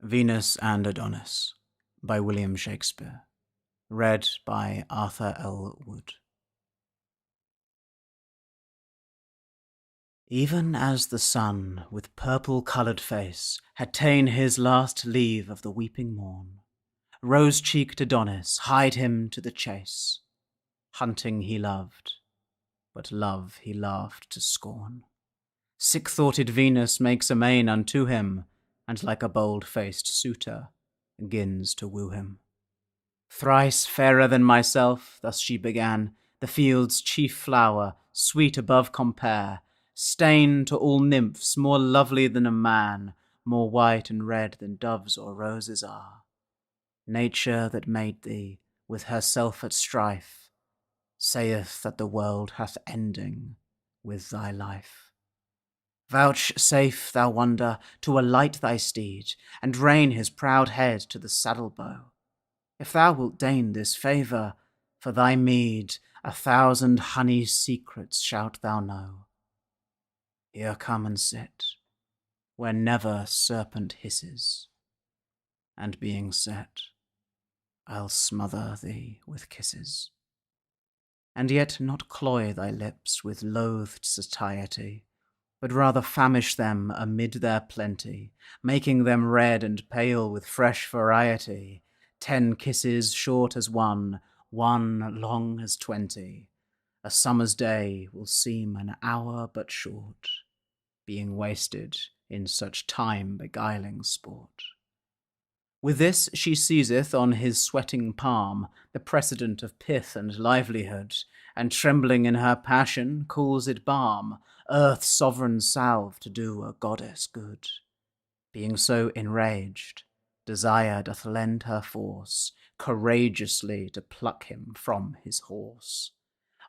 Venus and Adonis by William Shakespeare. Read by Arthur L. Wood. Even as the sun, with purple-coloured face, had ta'en his last leave of the weeping morn, rose-cheeked Adonis hied him to the chase. Hunting he loved, but love he laughed to scorn. Sick-thoughted Venus makes amain unto him, and like a bold-faced suitor, begins to woo him. Thrice-fairer than myself, thus she began, the field's chief flower, sweet above compare, stain to all nymphs, more lovely than a man, more white and red than doves or roses are. Nature that made thee, with herself at strife, saith that the world hath ending with thy life. Vouchsafe, thou wonder, to alight thy steed, and rein his proud head to the saddle-bow. If thou wilt deign this favour, for thy meed 1,000 honey secrets shalt thou know. Here come and sit, where never serpent hisses, and being set, I'll smother thee with kisses. And yet not cloy thy lips with loathed satiety, but rather famish them amid their plenty, making them red and pale with fresh variety, 10 kisses short as one long as 20. A summer's day will seem an hour but short, being wasted in such time-beguiling sport. With this she seizeth on his sweating palm the precedent of pith and livelihood, and trembling in her passion calls it balm, earth's sovereign salve to do a goddess good. Being so enraged, desire doth lend her force courageously to pluck him from his horse.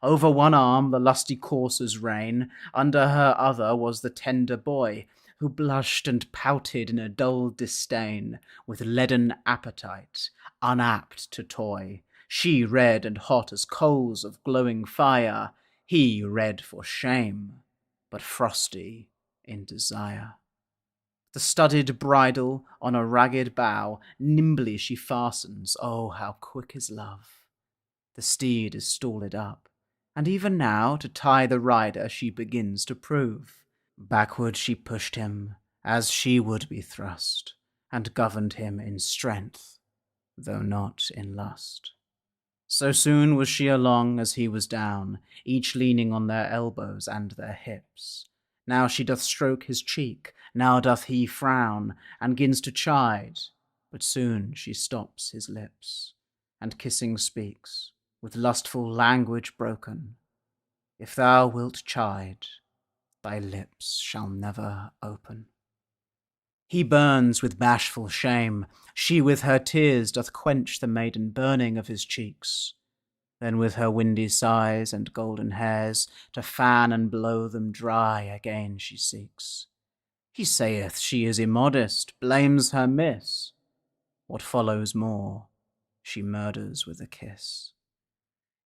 Over one arm the lusty courser's rein, under her other was the tender boy, who blushed and pouted in a dull disdain, with leaden appetite, unapt to toy. She red and hot as coals of glowing fire, he red for shame, but frosty in desire. The studded bridle on a ragged bough nimbly she fastens, oh, how quick is love! The steed is stalled up, and even now to tie the rider she begins to prove. Backward she pushed him, as she would be thrust, and governed him in strength, though not in lust. So soon was she along as he was down, each leaning on their elbows and their hips. Now she doth stroke his cheek, now doth he frown, and gins to chide, but soon she stops his lips, and kissing speaks, with lustful language broken, If thou wilt chide, thy lips shall never open. He burns with bashful shame, she with her tears doth quench the maiden burning of his cheeks. Then with her windy sighs and golden hairs, to fan and blow them dry again she seeks. He saith she is immodest, blames her miss. What follows more, she murders with a kiss.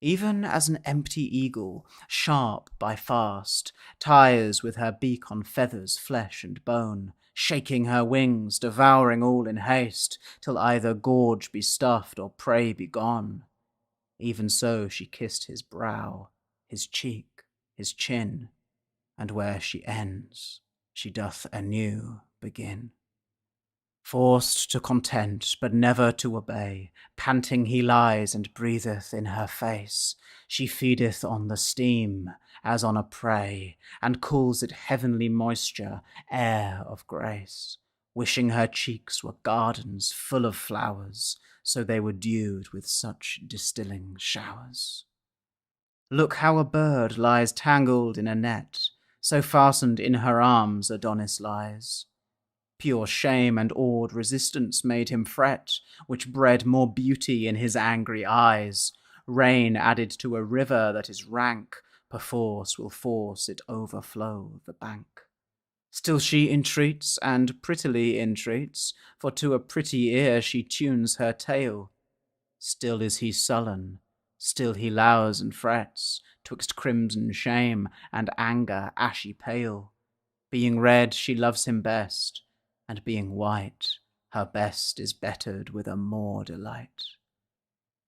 Even as an empty eagle, sharp by fast, tires with her beak on feathers, flesh and bone, shaking her wings, devouring all in haste, till either gorge be stuffed or prey be gone. Even so she kissed his brow, his cheek, his chin, and where she ends, she doth anew begin. Forced to content, but never to obey, panting he lies and breatheth in her face. She feedeth on the steam, as on a prey, and calls it heavenly moisture, air of grace, wishing her cheeks were gardens full of flowers, so they were dewed with such distilling showers. Look how a bird lies tangled in a net, so fastened in her arms Adonis lies. Pure shame and awed resistance made him fret, which bred more beauty in his angry eyes. Rain added to a river that is rank, perforce will force it overflow the bank. Still she entreats, and prettily entreats, for to a pretty ear she tunes her tale. Still is he sullen, still he lowers and frets, twixt crimson shame and anger ashy pale. Being red she loves him best, and being white, Her best is bettered with a more delight.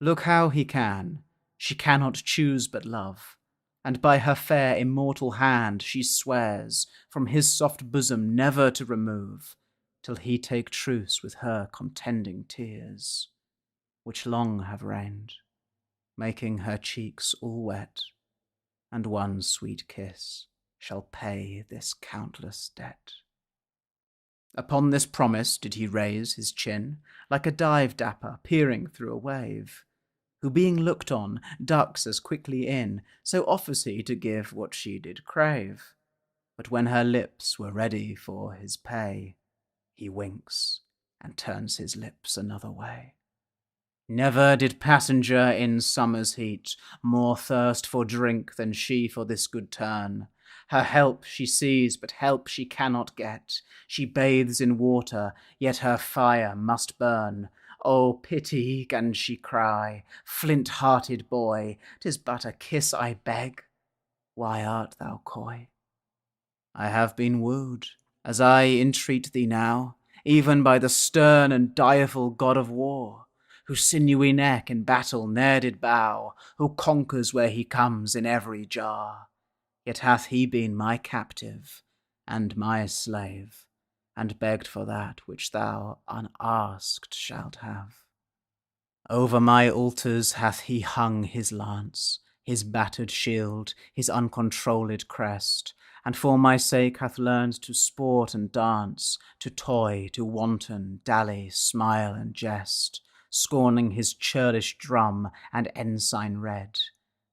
Look how he can, she cannot choose but love, and by her fair immortal hand she swears from his soft bosom never to remove, till he take truce with her contending tears, which long have reigned, making her cheeks all wet, and one sweet kiss shall pay this countless debt. Upon this promise did he raise his chin, like a dive-dapper peering through a wave, who being looked on, ducks as quickly in, so offers he to give what she did crave. But when her lips were ready for his pay, he winks and turns his lips another way. Never did passenger in summer's heat more thirst for drink than she for this good turn. Her help she sees, but help she cannot get. She bathes in water, yet her fire must burn. Oh, pity, can she cry, flint-hearted boy, 'tis but a kiss I beg. Why art thou coy? I have been wooed, as I entreat thee now, even by the stern and direful god of war, whose sinewy neck in battle ne'er did bow, who conquers where he comes in every jar. Yet hath he been my captive and my slave, and begged for that which thou unasked shalt have. Over my altars hath he hung his lance, his battered shield, his uncontrolled crest, and for my sake hath learned to sport and dance, to toy, to wanton, dally, smile and jest, scorning his churlish drum and ensign red,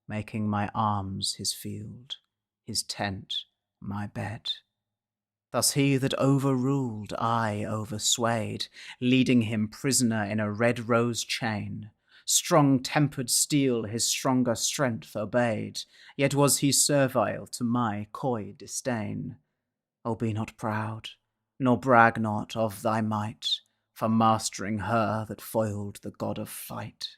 making my arms his field, his tent my bed. Thus he that overruled, I overswayed, leading him prisoner in a red rose chain. Strong-tempered steel his stronger strength obeyed, yet was he servile to my coy disdain. O be not proud, nor brag not of thy might, for mastering her that foiled the god of fight.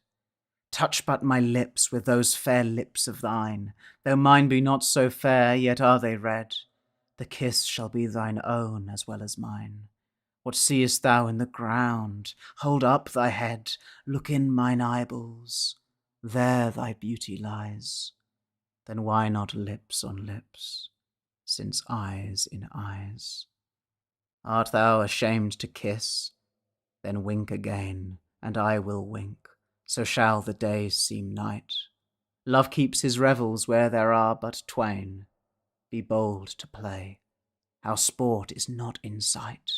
Touch but my lips with those fair lips of thine, though mine be not so fair, yet are they red. The kiss shall be thine own as well as mine. What seest thou in the ground? Hold up thy head, look in mine eyeballs. There thy beauty lies. Then why not lips on lips, since eyes in eyes? Art thou ashamed to kiss? Then wink again, and I will wink, so shall the day seem night. Love keeps his revels where there are but twain. Be bold to play. Our sport is not in sight.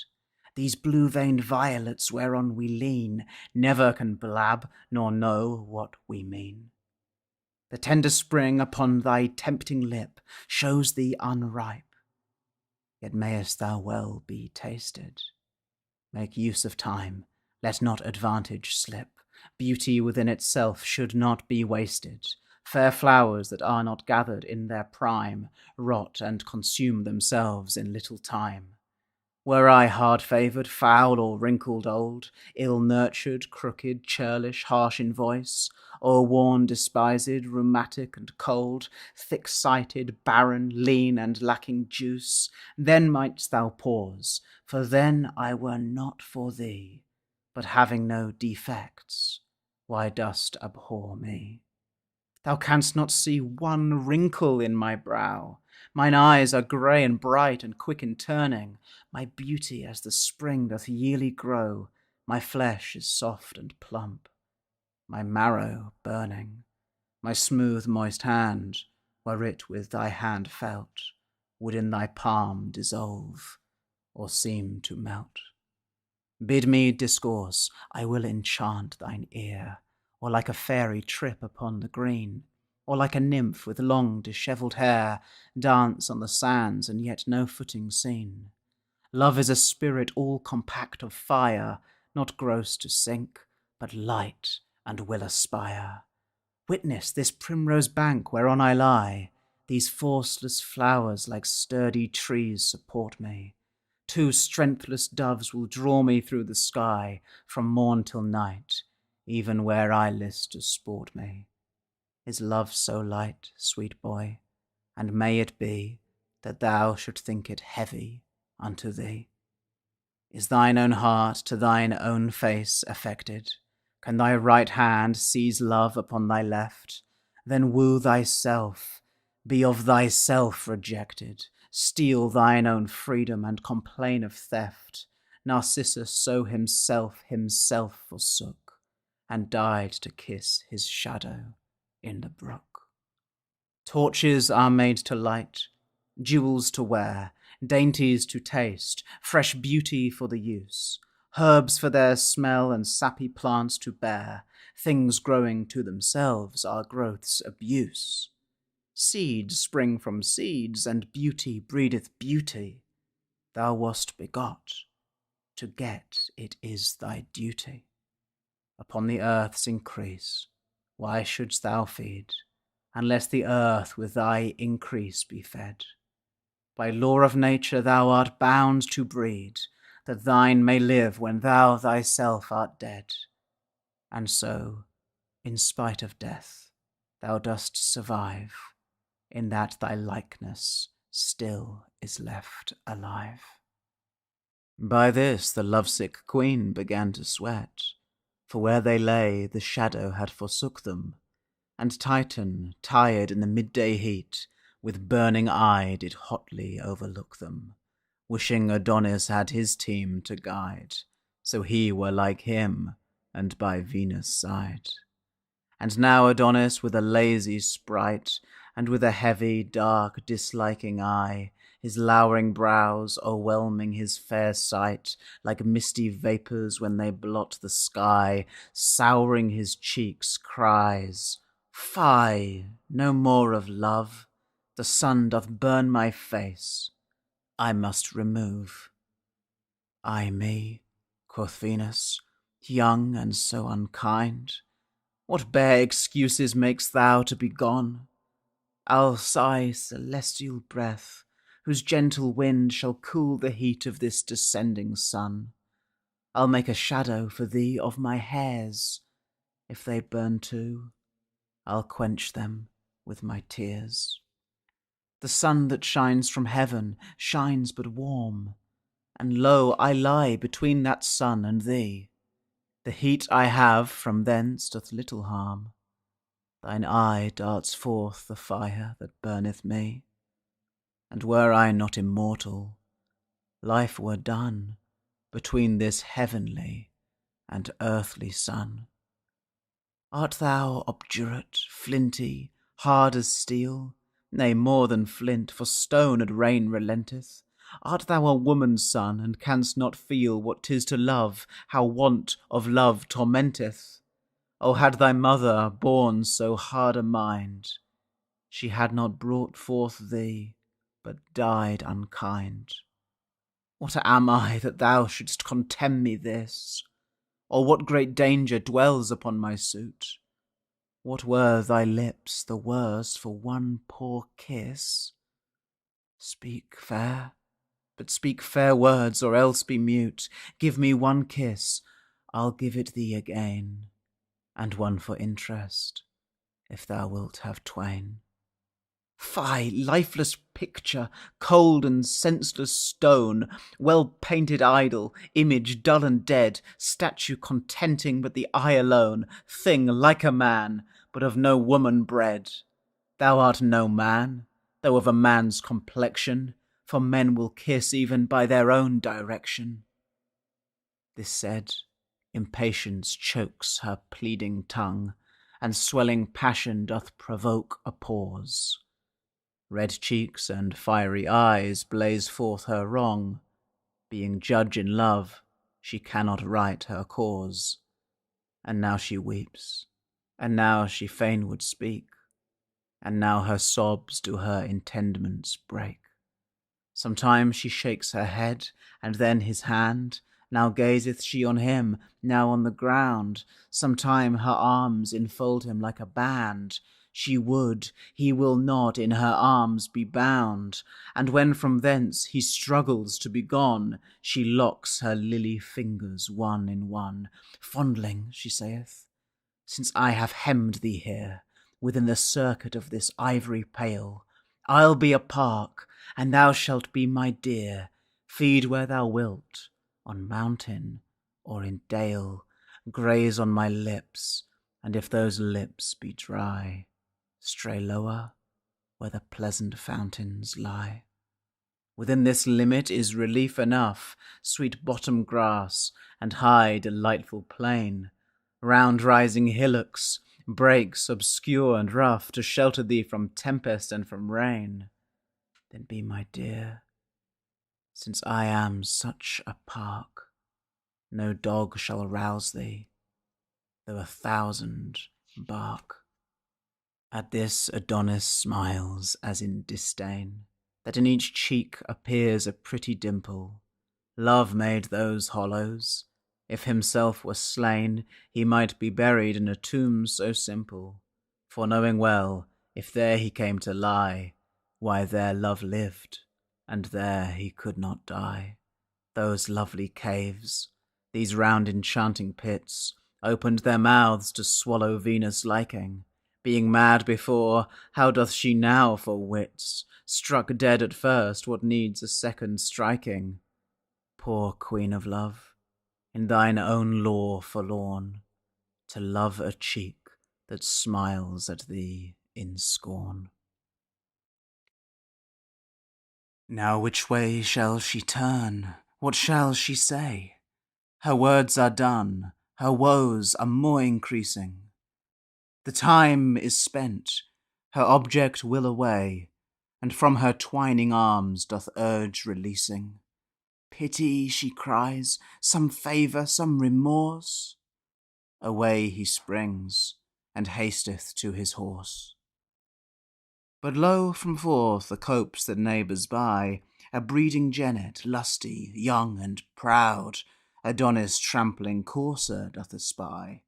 These blue-veined violets whereon we lean never can blab nor know what we mean. The tender spring upon thy tempting lip shows thee unripe, yet mayest thou well be tasted. Make use of time, let not advantage slip. Beauty within itself should not be wasted. Fair flowers that are not gathered in their prime rot and consume themselves in little time. Were I hard-favoured, foul or wrinkled old, ill-nurtured, crooked, churlish, harsh in voice, or worn, despised, rheumatic and cold, thick-sighted, barren, lean and lacking juice, then mightst thou pause, for then I were not for thee. But having no defects, why dost abhor me? Thou canst not see one wrinkle in my brow. Mine eyes are grey and bright and quick in turning. My beauty as the spring doth yearly grow. My flesh is soft and plump, my marrow burning. My smooth moist hand, were it with thy hand felt, would in thy palm dissolve, or seem to melt. Bid me discourse, I will enchant thine ear, or like a fairy trip upon the green, or like a nymph with long dishevelled hair, dance on the sands and yet no footing seen. Love is a spirit all compact of fire, not gross to sink, but light and will aspire. Witness this primrose bank whereon I lie, these forceless flowers like sturdy trees support me. Two strengthless doves will draw me through the sky, from morn till night, even where I list to sport me. Is love so light, sweet boy? And may it be that thou should think it heavy unto thee? Is thine own heart to thine own face affected? Can thy right hand seize love upon thy left? Then woo thyself, be of thyself rejected, steal thine own freedom and complain of theft. Narcissus so himself forsook, and died to kiss his shadow in the brook. Torches are made to light, jewels to wear, dainties to taste, fresh beauty for the use, herbs for their smell and sappy plants to bear. Things growing to themselves are growth's abuse. Seeds spring from seeds, and beauty breedeth beauty. Thou wast begot, to get it is thy duty. Upon the earth's increase, why shouldst thou feed, unless the earth with thy increase be fed? By law of nature thou art bound to breed, that thine may live when thou thyself art dead. And so, in spite of death, thou dost survive, in that thy likeness still is left alive. By this the lovesick queen began to sweat, for where they lay the shadow had forsook them, and Titan, tired in the midday heat, with burning eye did hotly overlook them, wishing Adonis had his team to guide, so he were like him, and by Venus' side. And now Adonis with a lazy sprite, and with a heavy, dark, disliking eye, his lowering brows o'erwhelming his fair sight, like misty vapours when they blot the sky, souring his cheeks, cries, "Fie, no more of love, the sun doth burn my face, I must remove." "Ay me," quoth Venus, "young and so unkind, what bare excuses makest thou to be gone? I'll sigh celestial breath, whose gentle wind shall cool the heat of this descending sun. I'll make a shadow for thee of my hairs. If they burn too, I'll quench them with my tears. The sun that shines from heaven shines but warm, and lo, I lie between that sun and thee. The heat I have from thence doth little harm. Thine eye darts forth the fire that burneth me. And were I not immortal, life were done between this heavenly and earthly sun. Art thou obdurate, flinty, hard as steel? Nay, more than flint, for stone and rain relenteth. Art thou a woman's son, and canst not feel what 'tis to love, how want of love tormenteth? O had thy mother borne so hard a mind, she had not brought forth thee, but died unkind. What am I that thou shouldst contemn me this? Or what great danger dwells upon my suit? What were thy lips the worse for one poor kiss? Speak fair, but speak fair words, or else be mute. Give me one kiss, I'll give it thee again, and one for interest, if thou wilt have twain. Fie, lifeless picture, cold and senseless stone, well-painted idol, image dull and dead, statue contenting but the eye alone, thing like a man, but of no woman bred. Thou art no man, though of a man's complexion, for men will kiss even by their own direction. This said, impatience chokes her pleading tongue, and swelling passion doth provoke a pause. Red cheeks and fiery eyes blaze forth her wrong. Being judge in love, she cannot right her cause. And now she weeps, and now she fain would speak, and now her sobs do her intendments break. Sometime she shakes her head, and then his hand. Now gazeth she on him, now on the ground. Sometime her arms enfold him like a band. She would, he will not in her arms be bound. And when from thence he struggles to be gone, she locks her lily fingers one in one. Fondling, she saith, since I have hemmed thee here, within the circuit of this ivory pale, I'll be a park, and thou shalt be my deer. Feed where thou wilt, on mountain or in dale, graze on my lips, and if those lips be dry, stray lower where the pleasant fountains lie. Within this limit is relief enough, sweet bottom grass, and high delightful plain, round rising hillocks, breaks obscure and rough, to shelter thee from tempest and from rain. Then be my dear, since I am such a park, no dog shall rouse thee, though 1,000 bark. At this Adonis smiles as in disdain, that in each cheek appears a pretty dimple. Love made those hollows. If himself were slain, he might be buried in a tomb so simple. For knowing well, if there he came to lie, why there love lived, and there he could not die. Those lovely caves, these round enchanting pits, opened their mouths to swallow Venus' liking. Being mad before, how doth she now for wits? Struck dead at first, what needs a second striking? Poor queen of love, in thine own law forlorn, to love a cheek that smiles at thee in scorn. Now which way shall she turn? What shall she say? Her words are done, her woes are more increasing. The time is spent, her object will away, and from her twining arms doth urge releasing. Pity, she cries, some favour, some remorse. Away he springs, and hasteth to his horse. But lo, from forth the copse that neighbours by, a breeding jennet, lusty, young, and proud, Adonis trampling courser doth espy,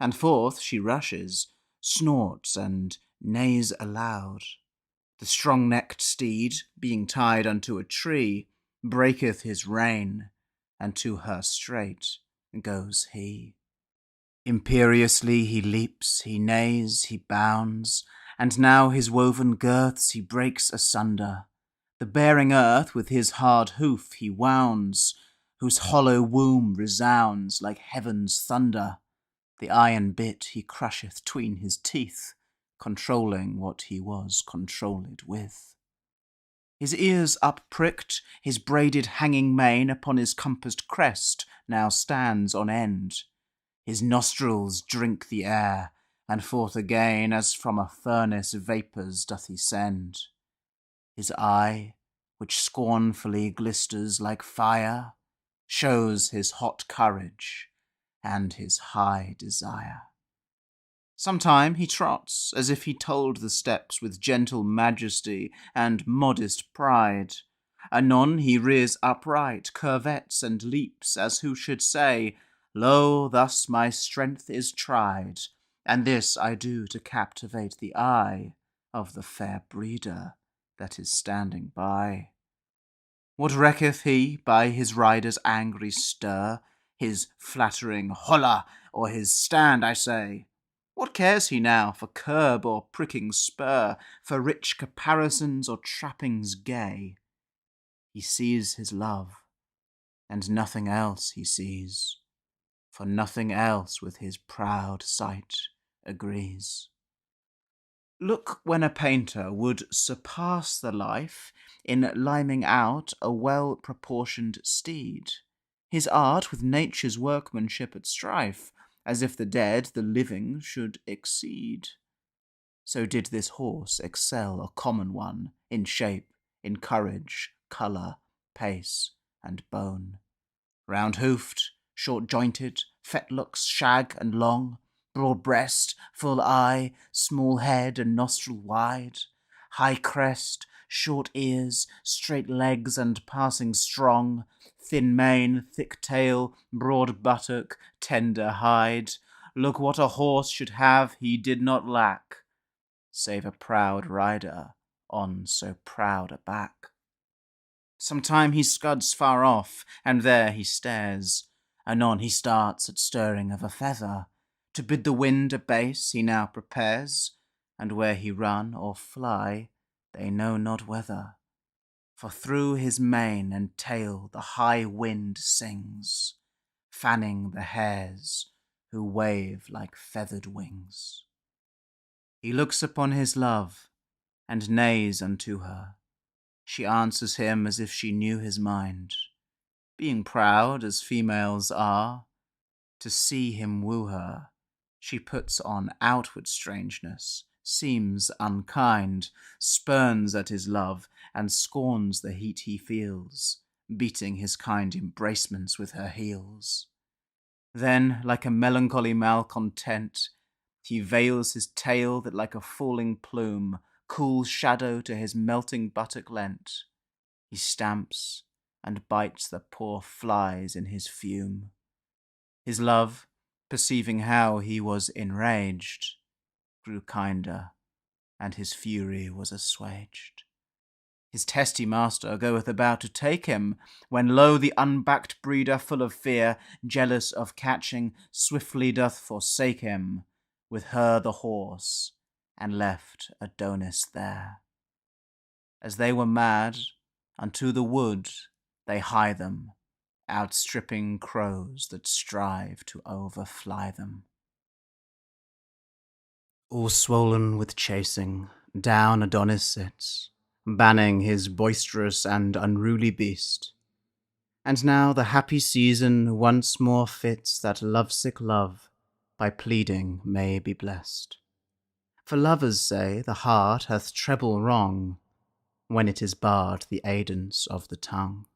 and forth she rushes, snorts, and neighs aloud. The strong-necked steed, being tied unto a tree, breaketh his rein, and to her straight goes he. Imperiously he leaps, he neighs, he bounds, and now his woven girths he breaks asunder. The bearing earth with his hard hoof he wounds, whose hollow womb resounds like heaven's thunder. The iron bit he crusheth 'tween his teeth, controlling what he was controlled with. His ears up-pricked, his braided hanging mane upon his compassed crest now stands on end. His nostrils drink the air, and forth again as from a furnace vapours doth he send. His eye, which scornfully glisters like fire, shows his hot courage and his high desire. Sometime he trots, as if he told the steps with gentle majesty and modest pride. Anon he rears upright, curvets and leaps, as who should say, Lo, thus my strength is tried, and this I do to captivate the eye of the fair breeder that is standing by. What recketh he by his rider's angry stir, his flattering holla, or his stand, I say? What cares he now for curb or pricking spur, for rich caparisons or trappings gay? He sees his love, and nothing else he sees, for nothing else with his proud sight agrees. Look when a painter would surpass the life in limning out a well-proportioned steed, his art with nature's workmanship at strife, as if the dead the living should exceed. So did this horse excel a common one in shape, in courage, colour, pace, and bone. Round-hoofed, short-jointed, fetlocks shag and long, broad breast, full eye, small head and nostril wide, high crest, short ears, straight legs and passing strong, thin mane, thick tail, broad buttock, tender hide. Look what a horse should have he did not lack, save a proud rider on so proud a back. Sometime he scuds far off, and there he stares. Anon he starts at stirring of a feather. To bid the wind abase he now prepares, and where he run or fly, they know not whether. For through his mane and tail the high wind sings, fanning the hairs who wave like feathered wings. He looks upon his love, and neighs unto her. She answers him as if she knew his mind, being proud as females are, to see him woo her. She puts on outward strangeness, seems unkind, spurns at his love, and scorns the heat he feels, beating his kind embracements with her heels. Then, like a melancholy malcontent, he veils his tail that like a falling plume, cool shadow to his melting buttock lent. He stamps and bites the poor flies in his fume. His love, perceiving how he was enraged, grew kinder, and his fury was assuaged. His testy master goeth about to take him, when lo, the unbacked breeder, full of fear, jealous of catching, swiftly doth forsake him, with her the horse, and left Adonis there. As they were mad, unto the wood they hie them, outstripping crows that strive to overfly them. All swollen with chasing, down Adonis sits, banning his boisterous and unruly beast. And now the happy season once more fits that lovesick love by pleading may be blessed. For lovers say the heart hath treble wrong, when it is barred the aidance of the tongue.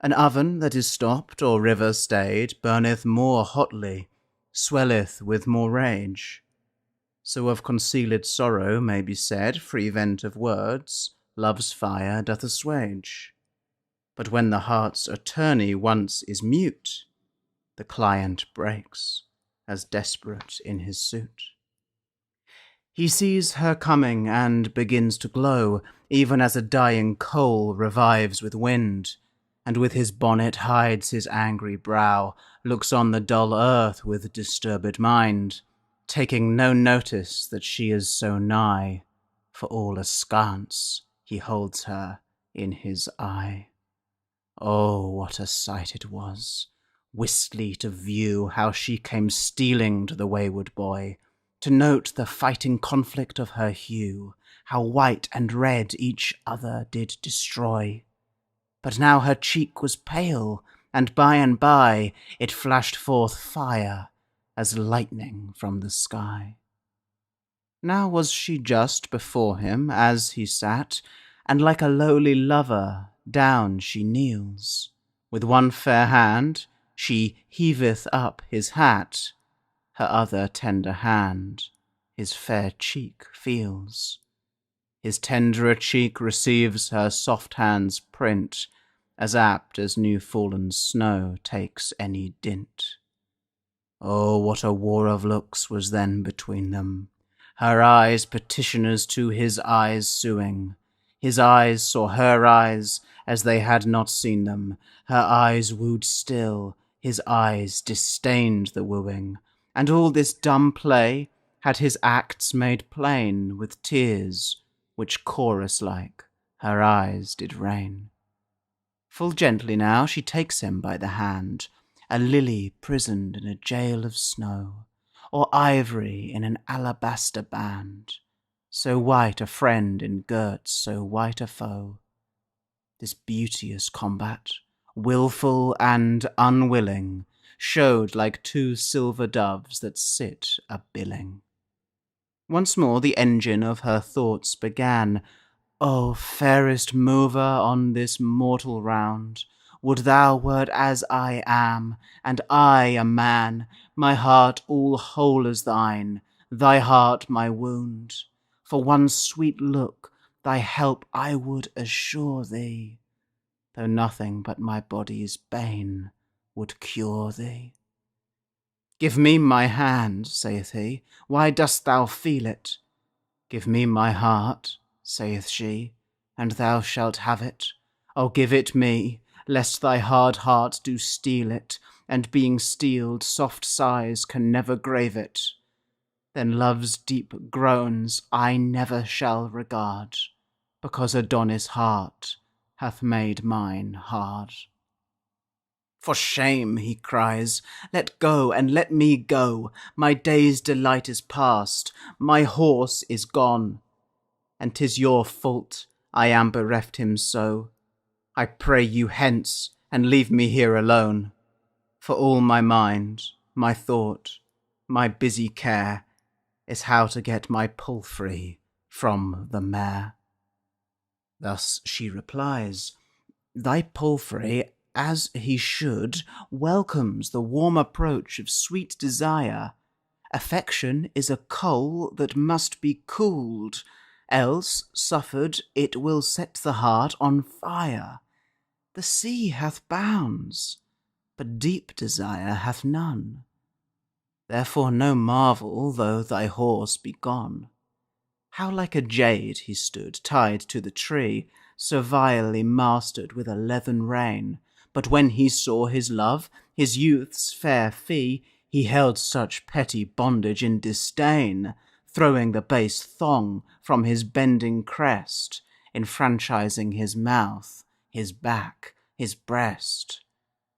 An oven that is stopped or river stayed burneth more hotly, swelleth with more rage. So of concealed sorrow may be said, free vent of words, love's fire doth assuage. But when the heart's attorney once is mute, the client breaks, as desperate in his suit. He sees her coming and begins to glow, even as a dying coal revives with wind, and with his bonnet hides his angry brow, looks on the dull earth with disturbed mind, taking no notice that she is so nigh, for all askance he holds her in his eye. Oh, what a sight it was, wistly to view how she came stealing to the wayward boy, to note the fighting conflict of her hue, how white and red each other did destroy. But now her cheek was pale, and by it flashed forth fire, as lightning from the sky. Now was she just before him as he sat, and like a lowly lover down she kneels. With one fair hand she heaveth up his hat, her other tender hand his fair cheek feels. His tenderer cheek receives her soft hand's print, as apt as new-fallen snow takes any dint. Oh, what a war of looks was then between them, her eyes petitioners to his eyes suing. His eyes saw her eyes as they had not seen them, her eyes wooed still, his eyes disdained the wooing, and all this dumb play had his acts made plain with tears, which chorus-like her eyes did rain. Full gently now she takes him by the hand, a lily prisoned in a jail of snow, or ivory in an alabaster band, so white a friend ingirts so white a foe. This beauteous combat, wilful and unwilling, showed like two silver doves that sit a-billing. Once more the engine of her thoughts began. O fairest mover on this mortal round, would thou wert as I am, and I a man, my heart all whole as thine, thy heart my wound. For one sweet look, thy help I would assure thee, though nothing but my body's bane would cure thee. Give me my hand, saith he, why dost thou feel it? Give me my heart, saith she, and thou shalt have it. O give it me, lest thy hard heart do steal it, and being steeled, soft sighs can never grave it. Then love's deep groans I never shall regard, because Adonis' heart hath made mine hard. For shame, he cries, let go and let me go. My day's delight is past, my horse is gone. And 'tis your fault I am bereft him so. I pray you hence, and leave me here alone. For all my mind, my thought, my busy care is how to get my palfrey from the mare. Thus she replies, thy palfrey, as he should, welcomes the warm approach of sweet desire. Affection is a coal that must be cooled, else, suffered, it will set the heart on fire. The sea hath bounds, but deep desire hath none. Therefore no marvel though thy horse be gone. How like a jade he stood, tied to the tree, servilely mastered with a leathern rein. But when he saw his love, his youth's fair fee, he held such petty bondage in disdain, throwing the base thong from his bending crest, enfranchising his mouth, his back, his breast.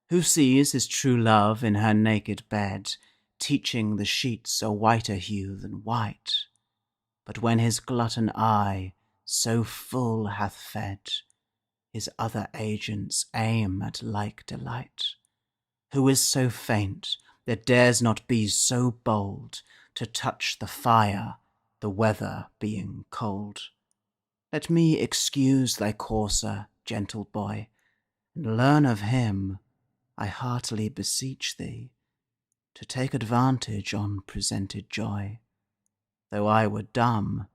Who sees his true love in her naked bed, teaching the sheets a whiter hue than white? But when his glutton eye so full hath fed, his other agents aim at like delight. Who is so faint that dares not be so bold to touch the fire, the weather being cold? Let me excuse thy courser, gentle boy, and learn of him, I heartily beseech thee, to take advantage on presented joy. Though I were dumb,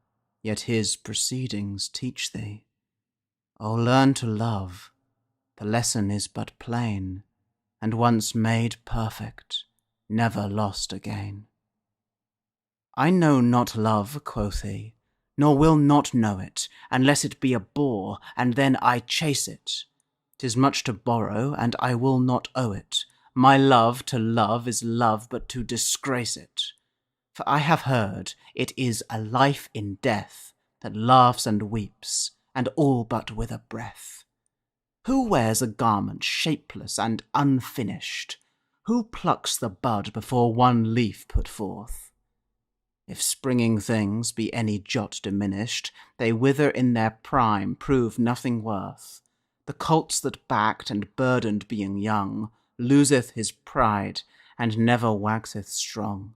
yet his proceedings teach thee. O learn to love, the lesson is but plain, and once made perfect, never lost again. I know not love, quoth he, nor will not know it, unless it be a boar, and then I chase it. 'Tis much to borrow, and I will not owe it. My love to love is love but to disgrace it. For I have heard it is a life in death that laughs and weeps, and all but with a breath. Who wears a garment shapeless and unfinished? Who plucks the bud before one leaf put forth? If springing things be any jot diminished, they wither in their prime, prove nothing worth. The colts that backed and burdened being young, loseth his pride, and never waxeth strong.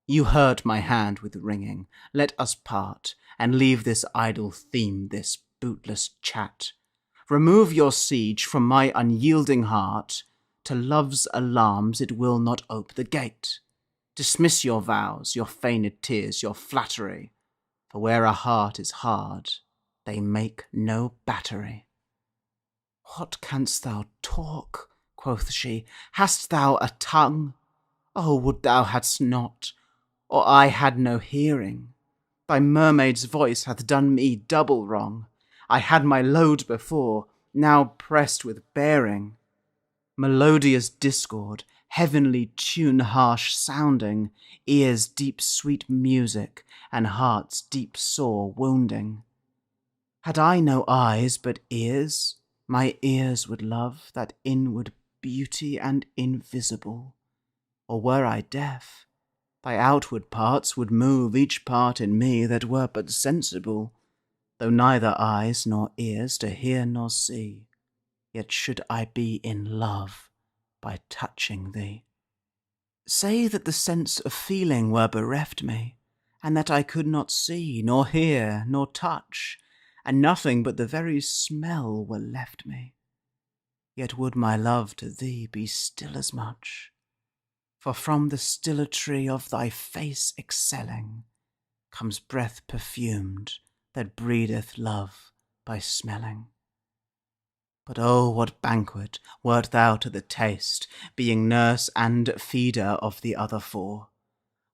You hurt my hand with ringing, let us part, and leave this idle theme, this bootless chat. Remove your siege from my unyielding heart, to love's alarms it will not ope the gate. Dismiss your vows, your feigned tears, your flattery, for where a heart is hard, they make no battery. What canst thou talk? Quoth she. Hast thou a tongue? Oh, would thou hadst not, or I had no hearing. Thy mermaid's voice hath done me double wrong. I had my load before, now pressed with bearing. Melodious discord, heavenly tune harsh sounding, ears deep sweet music, and heart's deep sore wounding. Had I no eyes but ears, my ears would love that inward beauty and invisible. Or were I deaf, thy outward parts would move each part in me that were but sensible. Though neither eyes nor ears to hear nor see, yet should I be in love by touching thee. Say that the sense of feeling were bereft me, and that I could not see, nor hear, nor touch, and nothing but the very smell were left me. Yet would my love to thee be still as much, for from the stillatry of thy face excelling comes breath perfumed that breedeth love by smelling. But oh, what banquet wert thou to the taste, being nurse and feeder of the other four!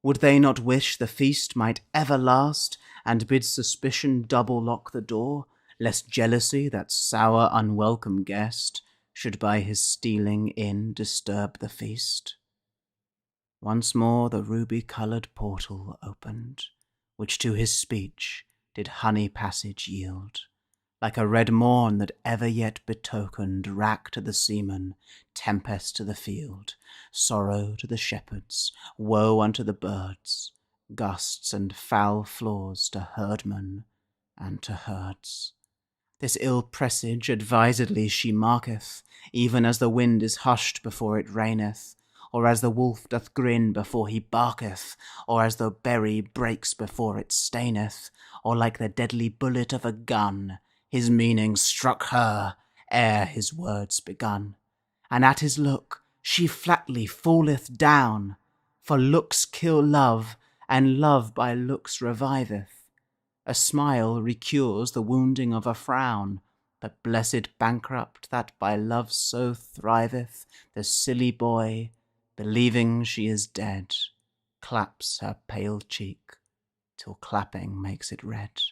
Would they not wish the feast might ever last, and bid suspicion double lock the door, lest jealousy, that sour unwelcome guest, should by his stealing in disturb the feast? Once more the ruby-coloured portal opened, which to his speech did honey passage yield. like a red morn that ever yet betokened wrack to the seaman, tempest to the field, sorrow to the shepherds, woe unto the birds, gusts and foul flaws to herdmen and to herds. This ill presage advisedly she marketh, even as the wind is hushed before it raineth, or as the wolf doth grin before he barketh, or as the berry breaks before it staineth, or like the deadly bullet of a gun, his meaning struck her ere his words begun. And at his look she flatly falleth down, for looks kill love, and love by looks reviveth. A smile recures the wounding of a frown, but blessed bankrupt that by love so thriveth, the silly boy, believing she is dead, claps her pale cheek till clapping makes it red.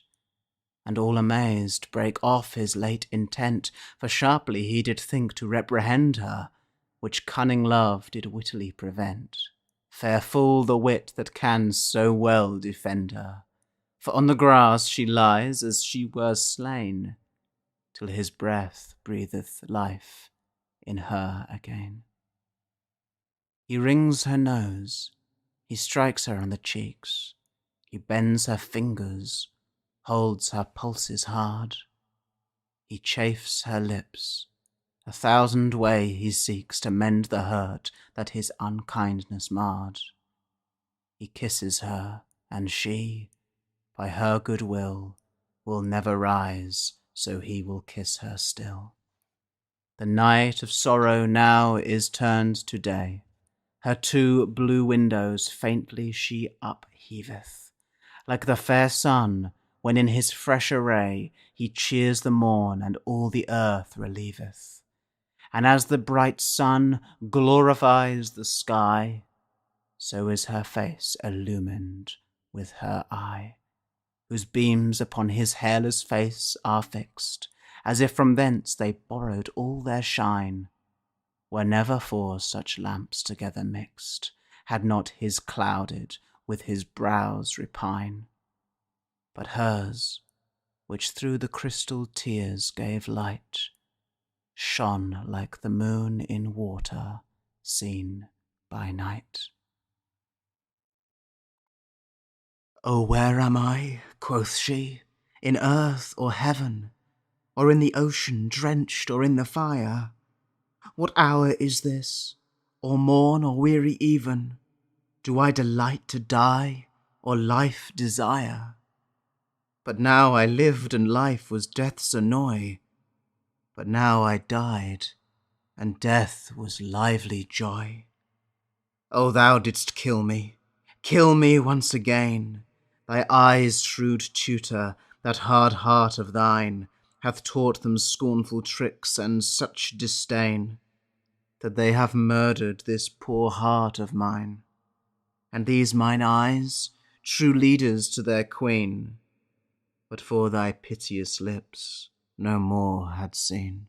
And all amazed break off his late intent, for sharply he did think to reprehend her, which cunning love did wittily prevent. Fair fool the wit that can so well defend her. For on the grass she lies as she were slain, till his breath breatheth life in her again. He wrings her nose, he strikes her on the cheeks, he bends her fingers, holds her pulses hard. He chafes her lips, 1,000 ways he seeks to mend the hurt that his unkindness marred. He kisses her, and she, by her good will never rise, so he will kiss her still. The night of sorrow now is turned to day. Her 2 blue windows faintly she upheaveth, like the fair sun, when in his fresh array he cheers the morn and all the earth relieveth. And as the bright sun glorifies the sky, so is her face illumined with her eye, whose beams upon his hairless face are fixed, as if from thence they borrowed all their shine. Were never 4 such lamps together mixed, had not his clouded with his brows repine. But hers, which through the crystal tears gave light, shone like the moon in water seen by night. "Oh, where am I," quoth she, "in earth or heaven, or in the ocean drenched, or in the fire? What hour is this, or morn or weary even? Do I delight to die, or life desire? But now I lived, and life was death's annoy. But now I died, and death was lively joy. Oh, thou didst kill me once again. Thy eyes' shrewd tutor, that hard heart of thine, hath taught them scornful tricks and such disdain, that they have murdered this poor heart of mine. And these mine eyes, true leaders to their queen, but for thy piteous lips no more had seen.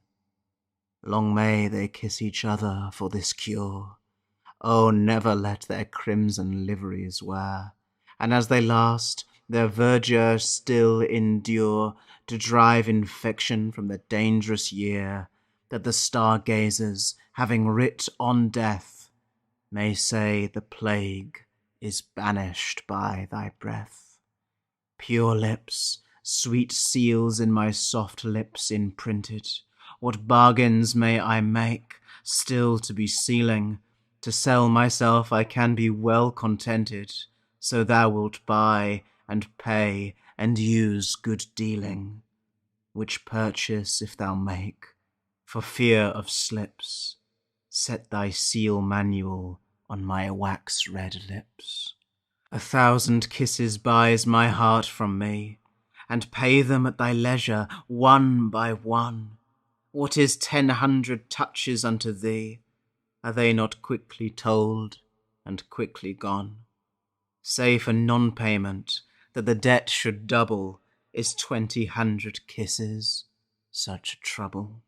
Long may they kiss each other for this cure. Oh, never let their crimson liveries wear, and as they last, their verdure still endure, to drive infection from the dangerous year, that the star-gazers, having writ on death, may say the plague is banished by thy breath. Pure lips, sweet seals in my soft lips imprinted, what bargains may I make, still to be sealing? To sell myself I can be well contented, so thou wilt buy and pay and use good dealing, which purchase if thou make, for fear of slips, set thy seal manual on my wax-red lips. 1,000 kisses buys my heart from me, and pay them at thy leisure, one by one. What is 100 touches unto thee? Are they not quickly told and quickly gone? Say for non-payment, that the debt should double, is 200 kisses such trouble?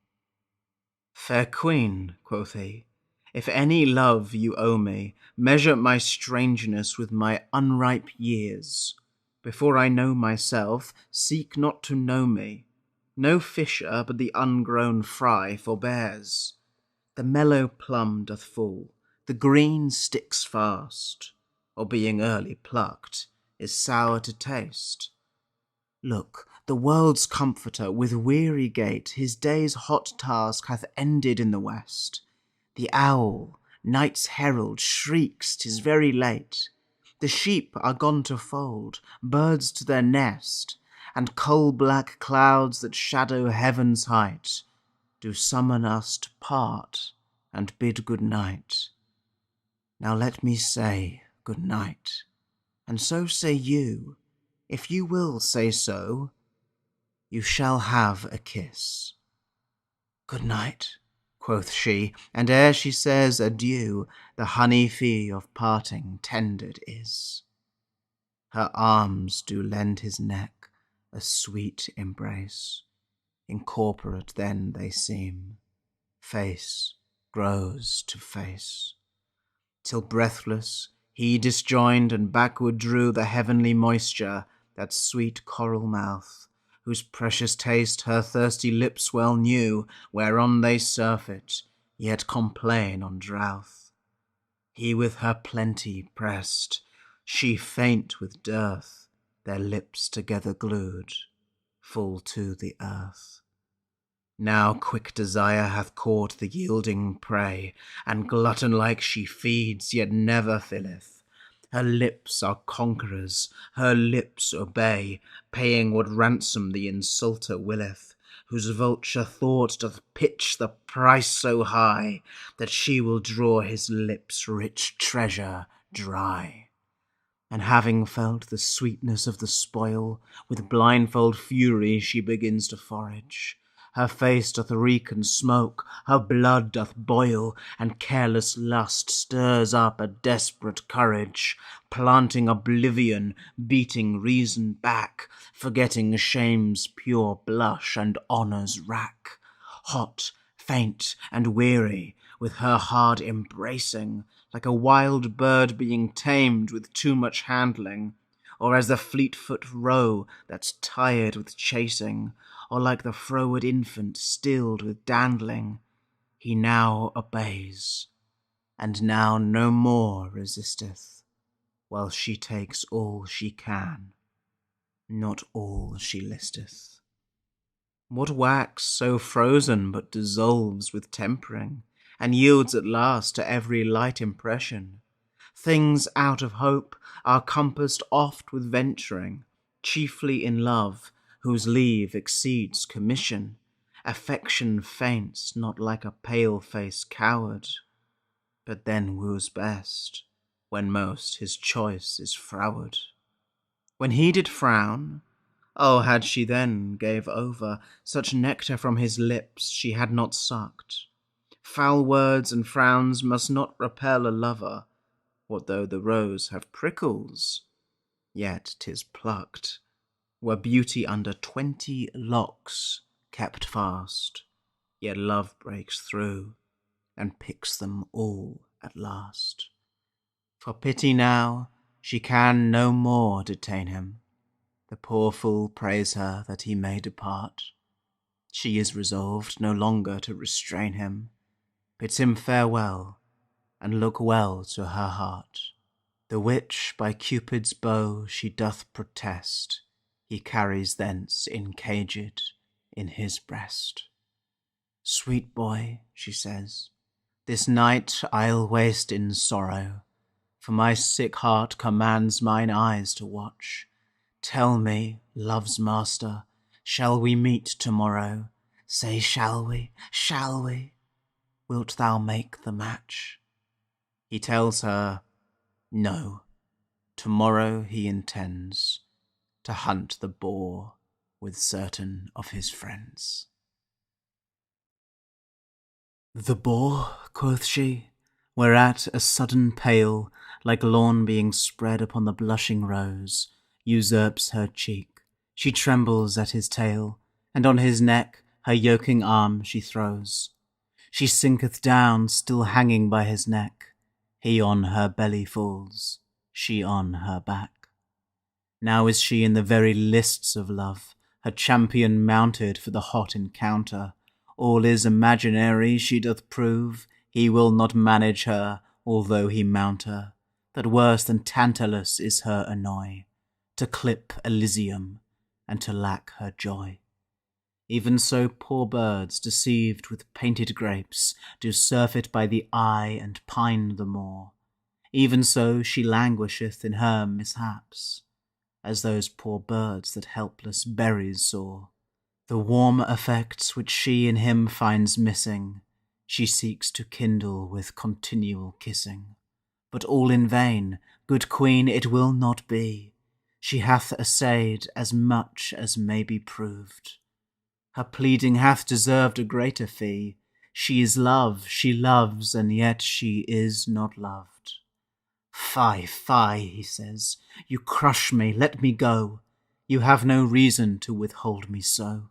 Fair queen, quoth he, if any love you owe me, measure my strangeness with my unripe years. Before I know myself, seek not to know me. No fisher but the ungrown fry forbears. The mellow plum doth fall, the green sticks fast, or being early plucked, is sour to taste. Look, the world's comforter with weary gait his day's hot task hath ended in the west. The owl, night's herald, shrieks 'tis very late. The sheep are gone to fold, birds to their nest, and coal-black clouds that shadow heaven's height do summon us to part and bid good night. Now let me say good night, and so say you. If you will say so, you shall have a kiss. Good night, quoth she, and ere she says adieu, the honey fee of parting tendered is. Her arms do lend his neck a sweet embrace, incorporate then they seem, face grows to face, till breathless he disjoined and backward drew the heavenly moisture, that sweet coral mouth, whose precious taste her thirsty lips well knew, whereon they surfeit, yet complain on drouth. He with her plenty pressed, she faint with dearth, their lips together glued, full to the earth. Now quick desire hath caught the yielding prey, and glutton-like she feeds, yet never filleth. Her lips are conquerors, her lips obey, paying what ransom the insulter willeth, whose vulture thought doth pitch the price so high, that she will draw his lips' rich treasure dry. And having felt the sweetness of the spoil, with blindfold fury she begins to forage. Her face doth reek and smoke, her blood doth boil, and careless lust stirs up a desperate courage, planting oblivion, beating reason back, forgetting shame's pure blush and honour's rack. Hot, faint, and weary, with her hard embracing, like a wild bird being tamed with too much handling, or as the fleet-foot roe that's tired with chasing, or like the froward infant stilled with dandling, he now obeys, and now no more resisteth, while she takes all she can, not all she listeth. What wax so frozen but dissolves with tempering, and yields at last to every light impression? Things out of hope are compassed oft with venturing, chiefly in love, whose leave exceeds commission. Affection faints not like a pale-faced coward, but then woos best, when most his choice is froward. When he did frown, oh, had she then gave over, such nectar from his lips she had not sucked. Foul words and frowns must not repel a lover. What though the rose have prickles? Yet 'tis plucked. Were beauty under 20 locks kept fast, yet love breaks through and picks them all at last. For pity now she can no more detain him. The poor fool prays her that he may depart. She is resolved no longer to restrain him, bids him farewell, and look well to her heart. The which by Cupid's bow she doth protest, he carries thence encaged in his breast. Sweet boy, she says, this night I'll waste in sorrow, for my sick heart commands mine eyes to watch. Tell me, love's master, shall we meet tomorrow? Say, shall we, shall we? Wilt thou make the match? He tells her, no, tomorrow he intends to hunt the boar with certain of his friends. The boar, quoth she, whereat a sudden pale, like lawn being spread upon the blushing rose, usurps her cheek. She trembles at his tail, and on his neck her yoking arm she throws. She sinketh down, still hanging by his neck. He on her belly falls, she on her back. Now is she in the very lists of love, her champion mounted for the hot encounter. All is imaginary, she doth prove, he will not manage her, although he mount her. That worse than Tantalus is her annoy, to clip Elysium, and to lack her joy. Even so poor birds, deceived with painted grapes, do surfeit by the eye and pine the more. Even so she languisheth in her mishaps, as those poor birds that helpless berries soar. The warm effects which she in him finds missing, she seeks to kindle with continual kissing. But all in vain, good queen, it will not be. She hath essayed as much as may be proved. Her pleading hath deserved a greater fee. She is love, she loves, and yet she is not loved. Fie, fie, he says, you crush me, let me go. You have no reason to withhold me so.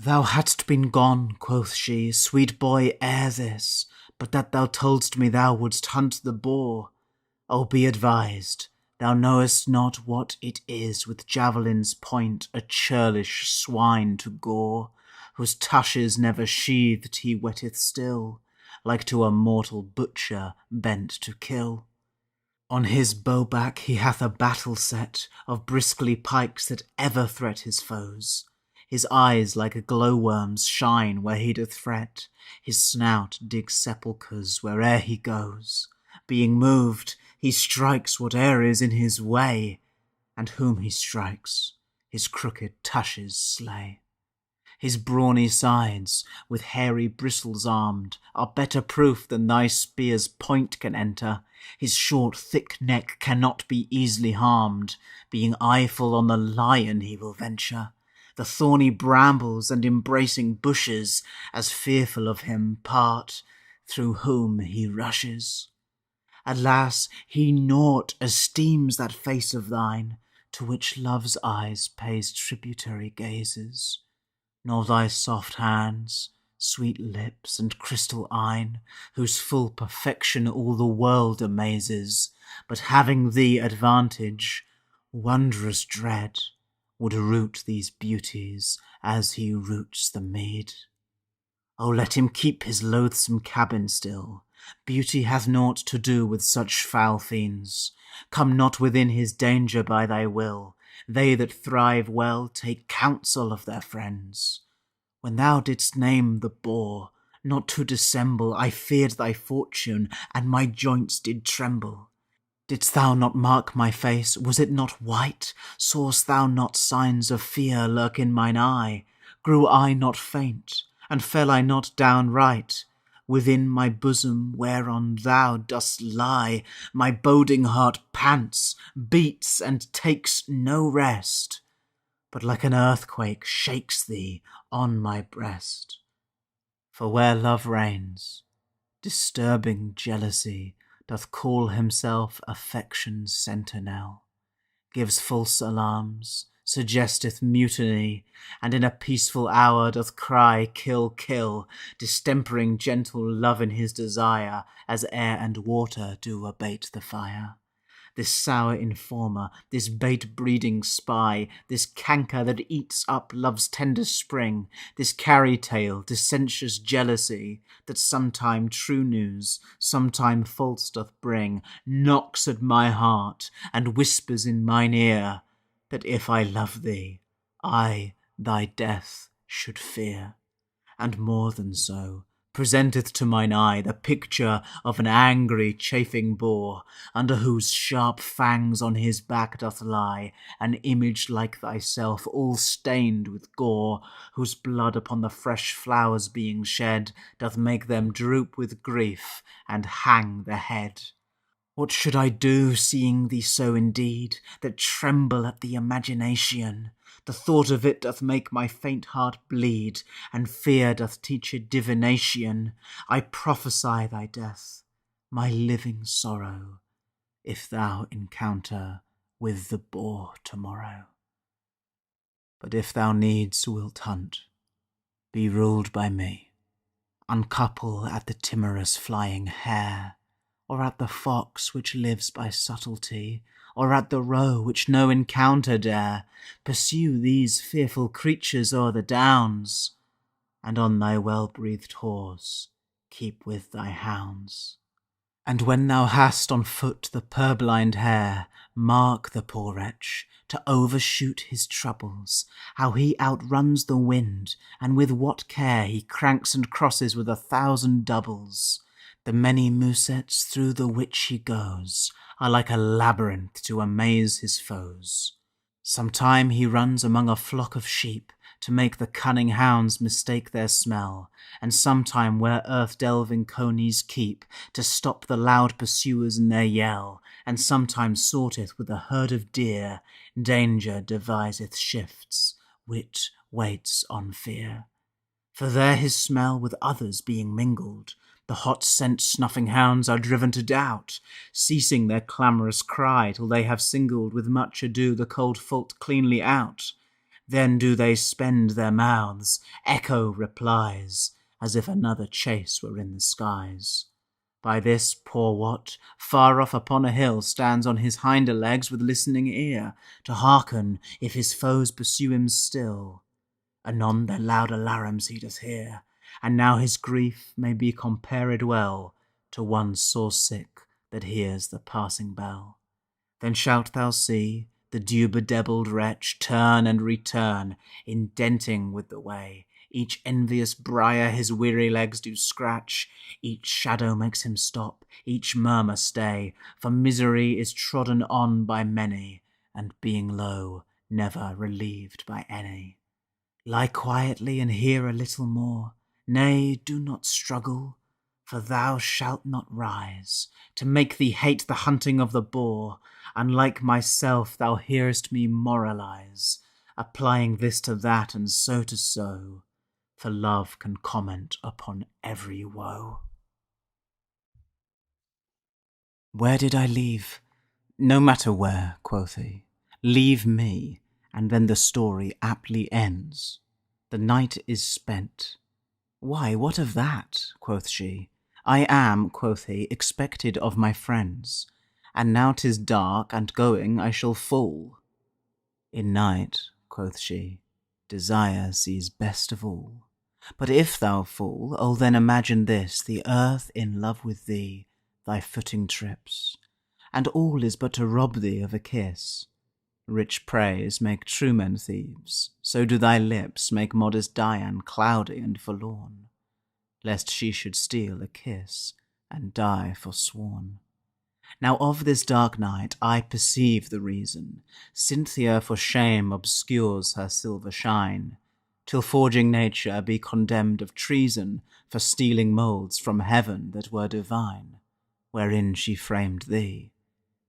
Thou hadst been gone, quoth she, sweet boy, ere this, but that thou toldst me thou wouldst hunt the boar. O be advised, thou knowest not what it is with javelin's point a churlish swine to gore, whose tushes never sheathed he wetteth still, like to a mortal butcher bent to kill. On his bowback he hath a battle set of briskly pikes that ever threat his foes. His eyes like a glowworm's shine where he doth fret, his snout digs sepulchres where'er he goes. Being moved, he strikes whate'er is in his way, and whom he strikes, his crooked tushes slay. His brawny sides, with hairy bristles armed, are better proof than thy spear's point can enter. His short thick neck cannot be easily harmed, being eyeful on the lion he will venture. The thorny brambles and embracing bushes, as fearful of him, part, through whom he rushes. Alas, he naught esteems that face of thine, to which love's eyes pays tributary gazes, nor thy soft hands, sweet lips, and crystal eyne, whose full perfection all the world amazes, but having thee advantage, wondrous dread, would root these beauties as he roots the mead. O let him keep his loathsome cabin still. Beauty hath naught to do with such foul fiends. Come not within his danger by thy will. They that thrive well take counsel of their friends. When thou didst name the boar, not to dissemble, I feared thy fortune, and my joints did tremble. Didst thou not mark my face? Was it not white? Saw'st thou not signs of fear lurk in mine eye? Grew I not faint, and fell I not downright? Within my bosom whereon thou dost lie, my boding heart pants, beats, and takes no rest, but like an earthquake shakes thee on my breast. For where love reigns, disturbing jealousy doth call himself affection's sentinel, gives false alarms, suggesteth mutiny, and in a peaceful hour doth cry, kill, kill, distempering gentle love in his desire, as air and water do abate the fire. This sour informer, this bait-breeding spy, this canker that eats up love's tender spring, this carry-tale, dissentious jealousy, that sometime true news, sometime false doth bring, knocks at my heart, and whispers in mine ear, that if I love thee, I thy death should fear. And more than so, presenteth to mine eye the picture of an angry chafing boar, under whose sharp fangs on his back doth lie an image like thyself, all stained with gore, whose blood upon the fresh flowers being shed doth make them droop with grief and hang the head. What should I do, seeing thee so indeed, that tremble at the imagination? The thought of it doth make my faint heart bleed, and fear doth teach it divination. I prophesy thy death, my living sorrow, if thou encounter with the boar tomorrow. But if thou needs wilt hunt, be ruled by me. Uncouple at the timorous flying hare, or at the fox which lives by subtlety, or at the roe which no encounter dare, pursue these fearful creatures o'er the downs, and on thy well-breathed horse keep with thy hounds. And when thou hast on foot the purblind hare, mark the poor wretch, to overshoot his troubles, how he outruns the wind, and with what care he cranks and crosses with 1,000 doubles. The many musets through the which he goes are like a labyrinth to amaze his foes. Sometime he runs among a flock of sheep, to make the cunning hounds mistake their smell, and sometime where earth-delving conies keep, to stop the loud pursuers in their yell, and sometimes sorteth with a herd of deer, danger deviseth shifts, wit waits on fear. For there his smell with others being mingled, the hot scent snuffing hounds are driven to doubt, ceasing their clamorous cry till they have singled with much ado the cold fault cleanly out. Then do they spend their mouths, echo replies, as if another chase were in the skies. By this poor Wat, far off upon a hill, stands on his hinder legs with listening ear, to hearken if his foes pursue him still. Anon their loud alarums he doth hear, and now his grief may be compared well to one sore sick that hears the passing bell. Then shalt thou see the dew-bedebbled wretch turn and return, indenting with the way. Each envious briar his weary legs do scratch, each shadow makes him stop, each murmur stay, for misery is trodden on by many, and being low, never relieved by any. Lie quietly and hear a little more, nay, do not struggle, for thou shalt not rise, to make thee hate the hunting of the boar. Unlike myself thou hearest me moralize, applying this to that and so to so, for love can comment upon every woe. Where did I leave? No matter where, quoth he. Leave me, and then the story aptly ends. The night is spent. Why, what of that? Quoth she. I am, quoth he, expected of my friends, and now 'tis dark, and going I shall fall. In night, quoth she, desire sees best of all. But if thou fall, oh then imagine this, the earth in love with thee, thy footing trips, and all is but to rob thee of a kiss. Rich praise make true men thieves, so do thy lips make modest Dian cloudy and forlorn, lest she should steal a kiss and die forsworn. Now of this dark night I perceive the reason. Cynthia for shame obscures her silver shine, till forging nature be condemned of treason for stealing moulds from heaven that were divine, wherein she framed thee,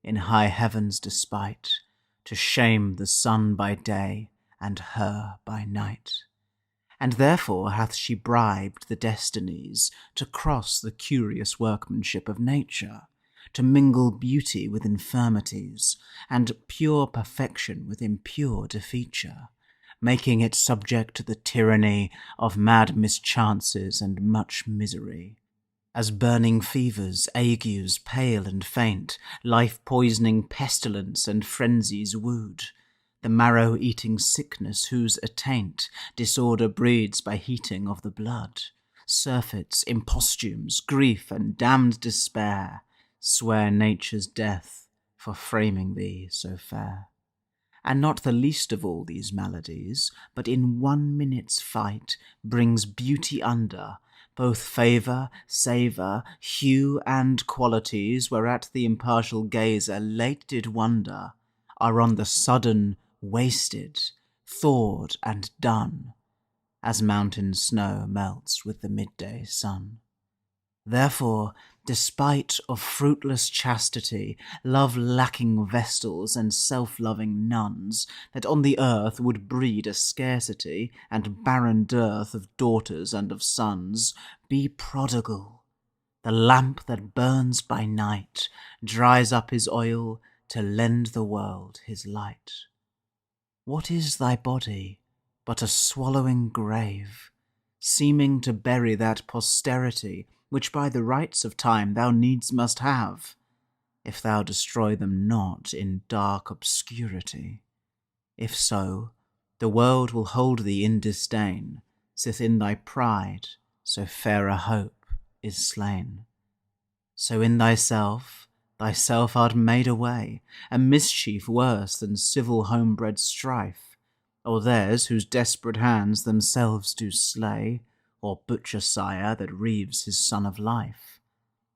in high heaven's despite, to shame the sun by day and her by night. And therefore hath she bribed the destinies to cross the curious workmanship of nature, to mingle beauty with infirmities, and pure perfection with impure defeature, making it subject to the tyranny of mad mischances and much misery. As burning fevers, agues, pale and faint, life-poisoning pestilence and frenzies wooed, the marrow-eating sickness whose attaint disorder breeds by heating of the blood, surfeits, impostumes, grief and damned despair, swear nature's death for framing thee so fair. And not the least of all these maladies, but in 1 minute's fight brings beauty under, both favour, savour, hue, and qualities, whereat the impartial gazer late did wonder, are on the sudden wasted, thawed, and done, as mountain snow melts with the midday sun. Therefore, despite of fruitless chastity, love-lacking vestals and self-loving nuns, that on the earth would breed a scarcity and barren dearth of daughters and of sons, be prodigal. The lamp that burns by night dries up his oil to lend the world his light. What is thy body but a swallowing grave, seeming to bury that posterity which by the rights of time thou needs must have, if thou destroy them not in dark obscurity. If so, the world will hold thee in disdain, sith in thy pride so fair a hope is slain. So in thyself art made away, a mischief worse than civil home-bred strife, or theirs whose desperate hands themselves do slay, or butcher sire that reaves his son of life.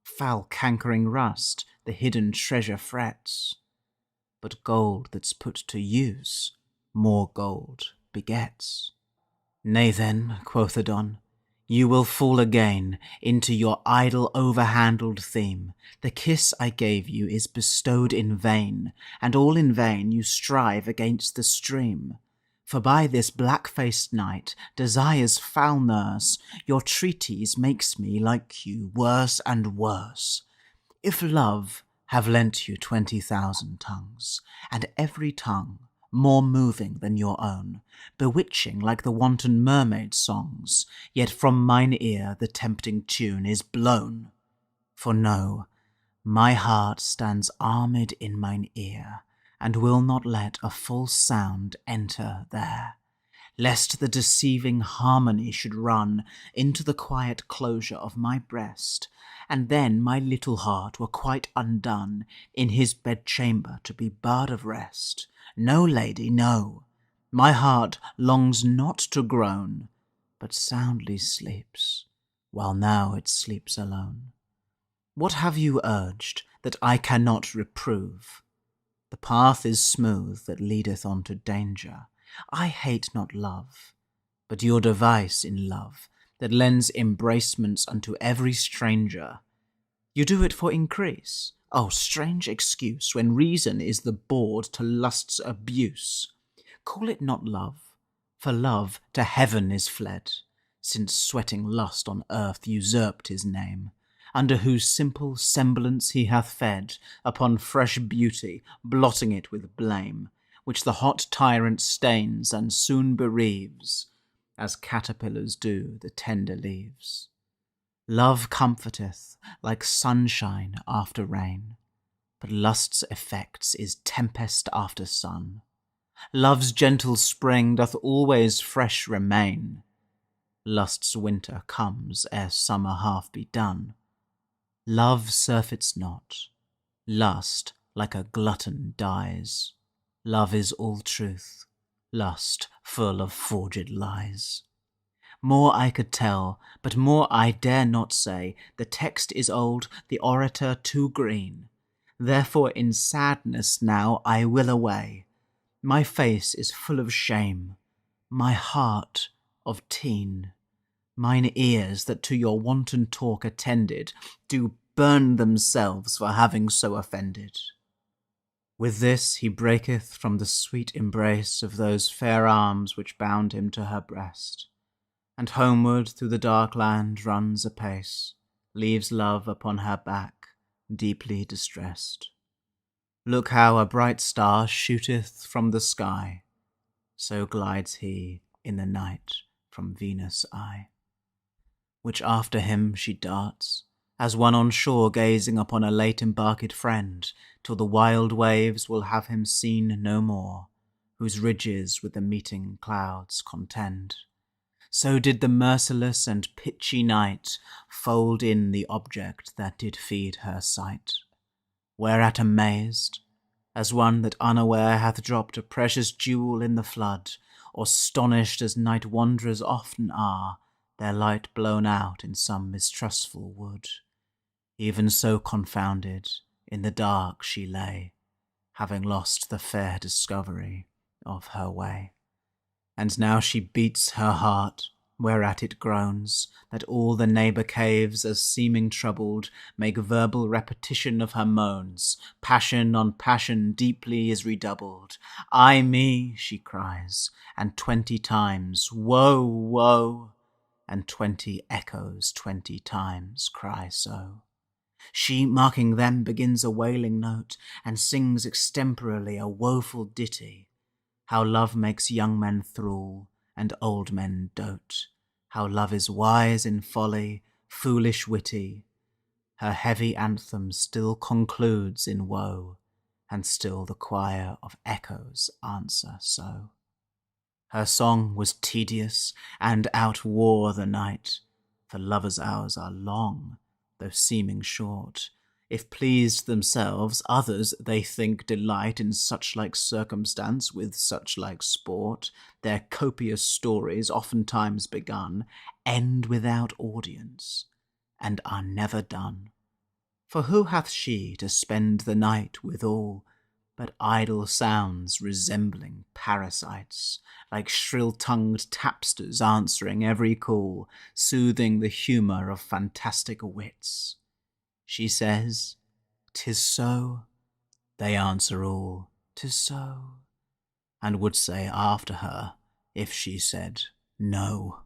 Foul cankering rust the hidden treasure frets, but gold that's put to use more gold begets. Nay then, quoth Adon, you will fall again into your idle over-handled theme. The kiss I gave you is bestowed in vain, and all in vain you strive against the stream. For by this black-faced night, desire's foul nurse, your treatise makes me like you worse and worse. If love have lent you 20,000 tongues, and every tongue more moving than your own, bewitching like the wanton mermaid songs, yet from mine ear the tempting tune is blown. For know, my heart stands armed in mine ear, and will not let a false sound enter there, lest the deceiving harmony should run into the quiet closure of my breast, and then my little heart were quite undone in his bedchamber to be barred of rest. No, lady, no, my heart longs not to groan, but soundly sleeps, while now it sleeps alone. What have you urged that I cannot reprove? The path is smooth that leadeth on to danger. I hate not love, but your device in love, that lends embracements unto every stranger. You do it for increase. Oh, strange excuse, when reason is the board to lust's abuse. Call it not love, for love to heaven is fled, since sweating lust on earth usurped his name, under whose simple semblance he hath fed upon fresh beauty, blotting it with blame, which the hot tyrant stains and soon bereaves, as caterpillars do the tender leaves. Love comforteth like sunshine after rain, but lust's effects is tempest after sun. Love's gentle spring doth always fresh remain. Lust's winter comes ere summer half be done. Love surfeits not. Lust like a glutton dies. Love is all truth. Lust full of forged lies. More I could tell, but more I dare not say. The text is old, the orator too green. Therefore in sadness now I will away. My face is full of shame, my heart of teen. Mine ears that to your wanton talk attended do burn themselves for having so offended. With this he breaketh from the sweet embrace of those fair arms which bound him to her breast, and homeward through the dark land runs apace, leaves love upon her back, deeply distressed. Look how a bright star shooteth from the sky, so glides he in the night from Venus' eye. Which after him she darts, as one on shore gazing upon a late embarked friend, till the wild waves will have him seen no more, whose ridges with the meeting clouds contend. So did the merciless and pitchy night fold in the object that did feed her sight. Whereat amazed, as one that unaware hath dropped a precious jewel in the flood, or astonished as night wanderers often are, their light blown out in some mistrustful wood. Even so confounded, in the dark she lay, having lost the fair discovery of her way. And now she beats her heart, whereat it groans, that all the neighbour caves, as seeming troubled, make verbal repetition of her moans. Passion on passion deeply is redoubled. Ay me, she cries, and 20 times, woe, woe, and 20 echoes 20 times cry so. She, marking them, begins a wailing note, and sings extemporally a woeful ditty, how love makes young men thrall, and old men dote, how love is wise in folly, foolish witty, her heavy anthem still concludes in woe, and still the choir of echoes answer so. Her song was tedious, and outwore the night, for lovers' hours are long, though seeming short. If pleased themselves, others, they think, delight in such like circumstance with such like sport. Their copious stories, oftentimes begun, end without audience, and are never done. For who hath she to spend the night withal, but idle sounds resembling parasites, like shrill-tongued tapsters answering every call, soothing the humour of fantastic wits? She says, "'Tis so." They answer all, "'Tis so," and would say after her, if she said no.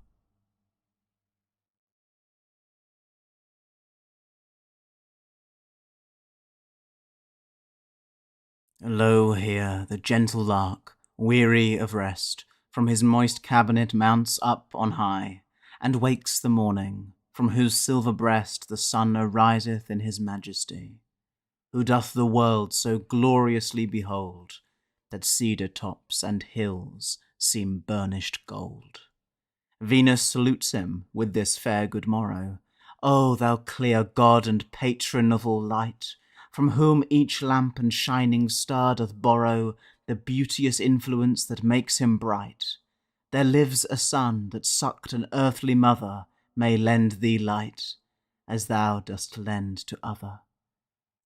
Lo, here the gentle lark, weary of rest, from his moist cabinet mounts up on high, and wakes the morning, from whose silver breast the sun ariseth in his majesty, who doth the world so gloriously behold, that cedar tops and hills seem burnished gold. Venus salutes him with this fair good morrow. O thou clear god and patron of all light, from whom each lamp and shining star doth borrow the beauteous influence that makes him bright. There lives a son that sucked an earthly mother may lend thee light, as thou dost lend to other.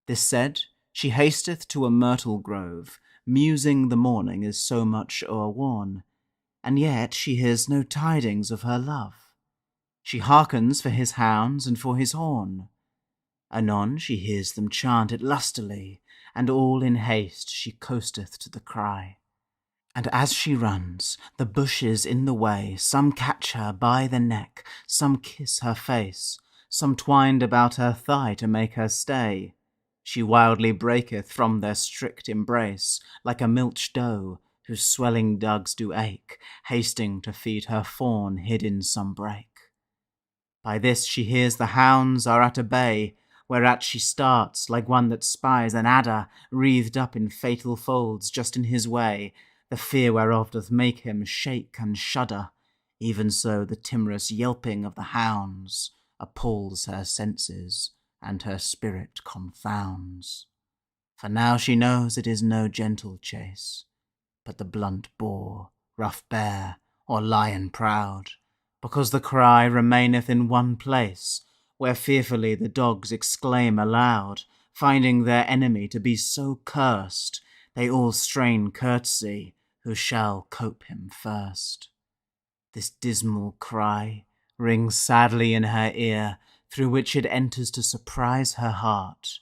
This said, she hasteth to a myrtle grove, musing the morning is so much o'erworn, and yet she hears no tidings of her love. She hearkens for his hounds and for his horn. Anon she hears them chant it lustily, and all in haste she coasteth to the cry. And as she runs, the bushes in the way, some catch her by the neck, some kiss her face, some twined about her thigh to make her stay. She wildly breaketh from their strict embrace, like a milch doe, whose swelling dugs do ache, hasting to feed her fawn hid in some brake. By this she hears the hounds are at a bay, whereat she starts like one that spies an adder wreathed up in fatal folds just in his way, the fear whereof doth make him shake and shudder. Even so the timorous yelping of the hounds appalls her senses, and her spirit confounds. For now she knows it is no gentle chase, but the blunt boar, rough bear, or lion proud, because the cry remaineth in one place, where fearfully the dogs exclaim aloud, finding their enemy to be so cursed, they all strain courtesy, who shall cope him first. This dismal cry rings sadly in her ear, through which it enters to surprise her heart,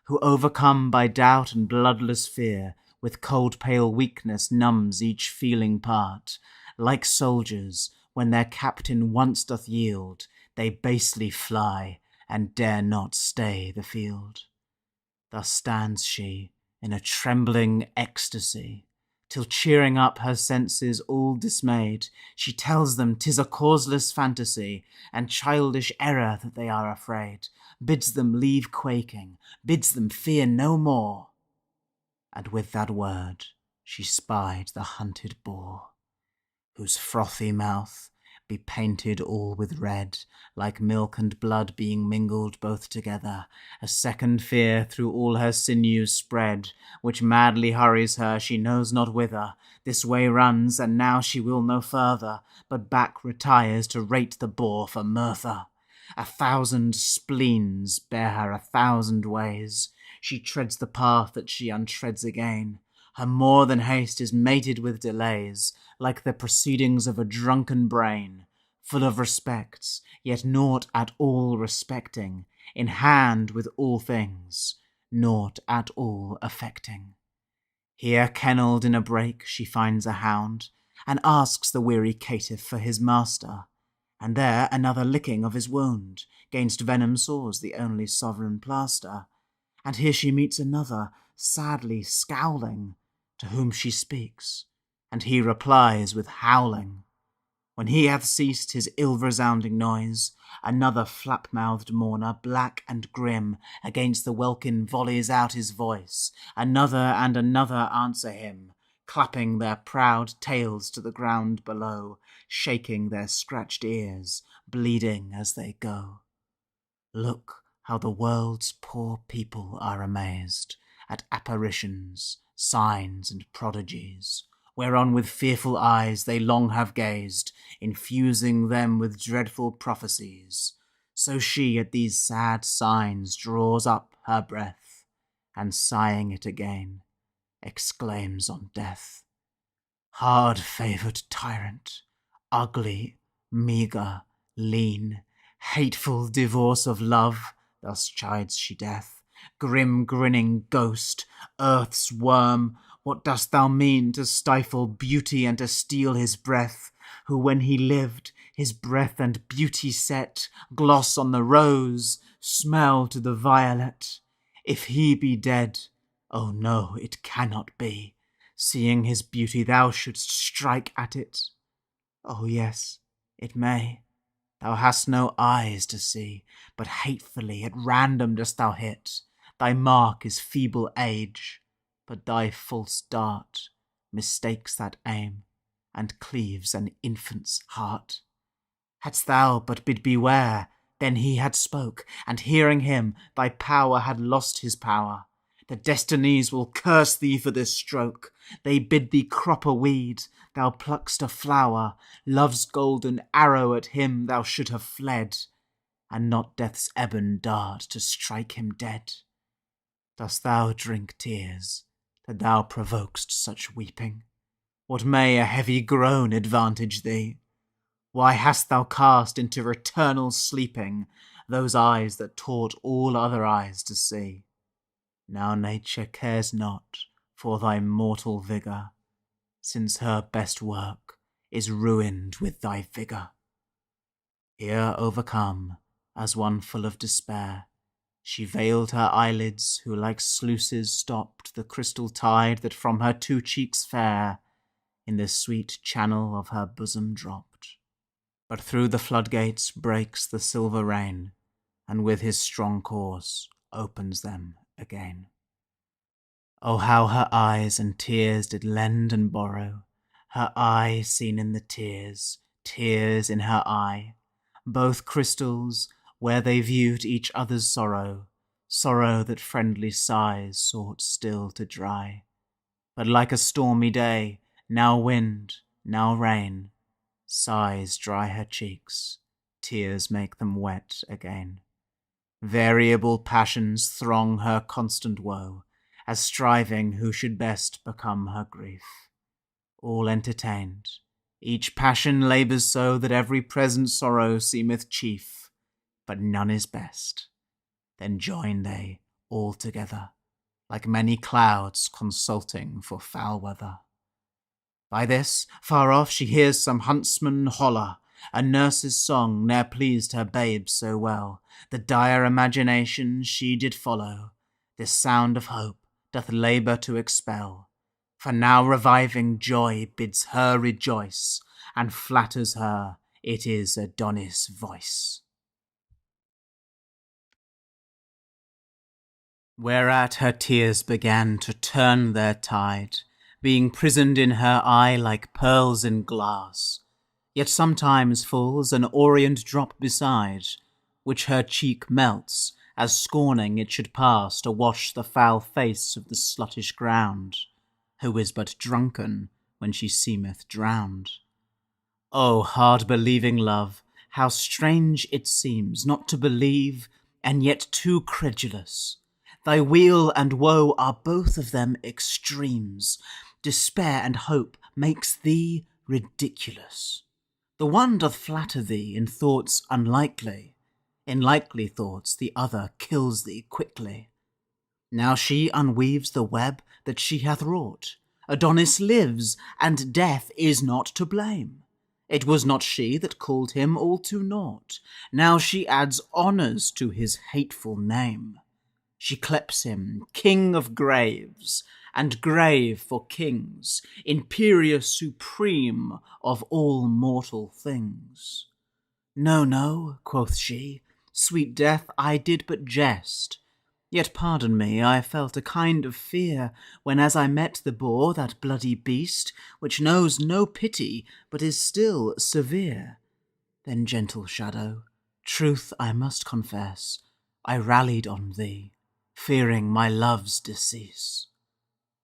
who, overcome by doubt and bloodless fear, with cold pale weakness numbs each feeling part. Like soldiers, when their captain once doth yield, they basely fly, and dare not stay the field. Thus stands she, in a trembling ecstasy, till cheering up her senses all dismayed, she tells them 'tis a causeless fantasy, and childish error that they are afraid, bids them leave quaking, bids them fear no more. And with that word she spied the hunted boar, whose frothy mouth be painted all with red, like milk and blood being mingled both together. A second fear through all her sinews spread, which madly hurries her she knows not whither. This way runs, and now she will no further, but back retires to rate the boar for Murtha. 1,000 spleens bear her 1,000 ways. She treads the path that she untreads again. Her more than haste is mated with delays, like the proceedings of a drunken brain, full of respects, yet naught at all respecting, in hand with all things, naught at all affecting. Here kennelled in a brake she finds a hound, and asks the weary caitiff for his master, and there another licking of his wound, gainst venom sores the only sovereign plaster. And here she meets another, sadly scowling, to whom she speaks, and he replies with howling. When he hath ceased his ill-resounding noise, another flap-mouthed mourner, black and grim, against the welkin volleys out his voice. Another and another answer him, clapping their proud tails to the ground below, shaking their scratched ears, bleeding as they go. Look how the world's poor people are amazed at apparitions, signs, and prodigies, whereon with fearful eyes they long have gazed, infusing them with dreadful prophecies. So she at these sad signs draws up her breath, and sighing it again, exclaims on death, hard-favoured tyrant, ugly, meagre, lean, hateful divorce of love, thus chides she death. Grim grinning ghost, earth's worm, what dost thou mean to stifle beauty and to steal his breath, who when he lived, his breath and beauty set, gloss on the rose, smell to the violet? If he be dead, oh no, it cannot be, seeing his beauty thou shouldst strike at it. Oh yes, it may. Thou hast no eyes to see, but hatefully at random dost thou hit. Thy mark is feeble age, but thy false dart mistakes that aim, and cleaves an infant's heart. Hadst thou but bid beware, then he had spoke, and hearing him, thy power had lost his power. The destinies will curse thee for this stroke. They bid thee crop a weed, thou pluck'st a flower. Love's golden arrow at him thou should have fled, and not death's ebon dart to strike him dead. Dost thou drink tears, that thou provokest such weeping? What may a heavy groan advantage thee? Why hast thou cast into eternal sleeping those eyes that taught all other eyes to see? Now nature cares not for thy mortal vigour, since her best work is ruined with thy vigour. Here overcome, as one full of despair, she veiled her eyelids, who like sluices stopped the crystal tide that from her two cheeks fair in the sweet channel of her bosom dropped. But through the floodgates breaks the silver rain, and with his strong course opens them again. Oh, how her eyes and tears did lend and borrow, her eye seen in the tears, tears in her eye, both crystals where they viewed each other's sorrow, sorrow that friendly sighs sought still to dry. But like a stormy day, now wind, now rain, sighs dry her cheeks, tears make them wet again. Variable passions throng her constant woe, as striving who should best become her grief. All entertained, each passion labours so that every present sorrow seemeth chief, but none is best. Then join they all together, like many clouds consulting for foul weather. By this, far off she hears some huntsman holler, a nurse's song ne'er pleased her babe so well. The dire imagination she did follow, this sound of hope doth labour to expel. For now reviving joy bids her rejoice, and flatters her it is Adonis' voice. Whereat her tears began to turn their tide, being prisoned in her eye like pearls in glass. Yet sometimes falls an orient drop beside, which her cheek melts, as scorning it should pass to wash the foul face of the sluttish ground, who is but drunken when she seemeth drowned. O hard-believing love, how strange it seems not to believe, and yet too credulous. Thy weal and woe are both of them extremes. Despair and hope makes thee ridiculous. The one doth flatter thee in thoughts unlikely, in likely thoughts the other kills thee quickly. Now she unweaves the web that she hath wrought. Adonis lives, and death is not to blame. It was not she that called him all to naught. Now she adds honours to his hateful name. She cleps him King of Graves, and grave for kings, imperious supreme of all mortal things. No, no, quoth she, sweet death, I did but jest. Yet pardon me, I felt a kind of fear, when as I met the boar, that bloody beast, which knows no pity, but is still severe. Then, gentle shadow, truth I must confess, I rallied on thee, fearing my love's decease.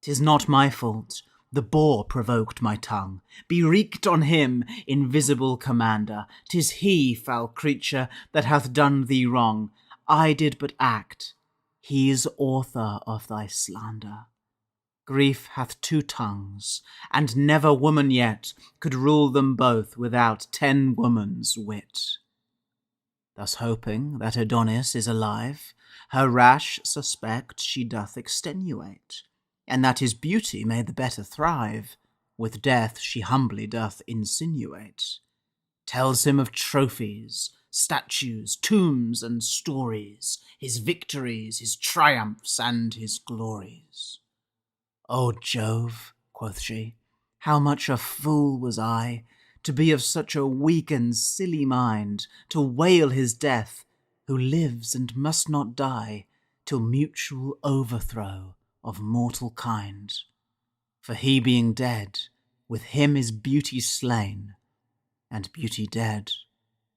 'Tis not my fault, the boar provoked my tongue. Be wreaked on him, invisible commander. 'Tis he, foul creature, that hath done thee wrong. I did but act. He's author of thy slander. Grief hath two tongues, and never woman yet could rule them both without 10 women's wit. Thus hoping that Adonis is alive, her rash suspect she doth extenuate, and that his beauty may the better thrive, with death she humbly doth insinuate. Tells him of trophies, statues, tombs, and stories, his victories, his triumphs, and his glories. O Jove, quoth she, how much a fool was I, to be of such a weak and silly mind, to wail his death, who lives and must not die, till mutual overthrow of mortal kind. For he being dead, with him is beauty slain, and beauty dead,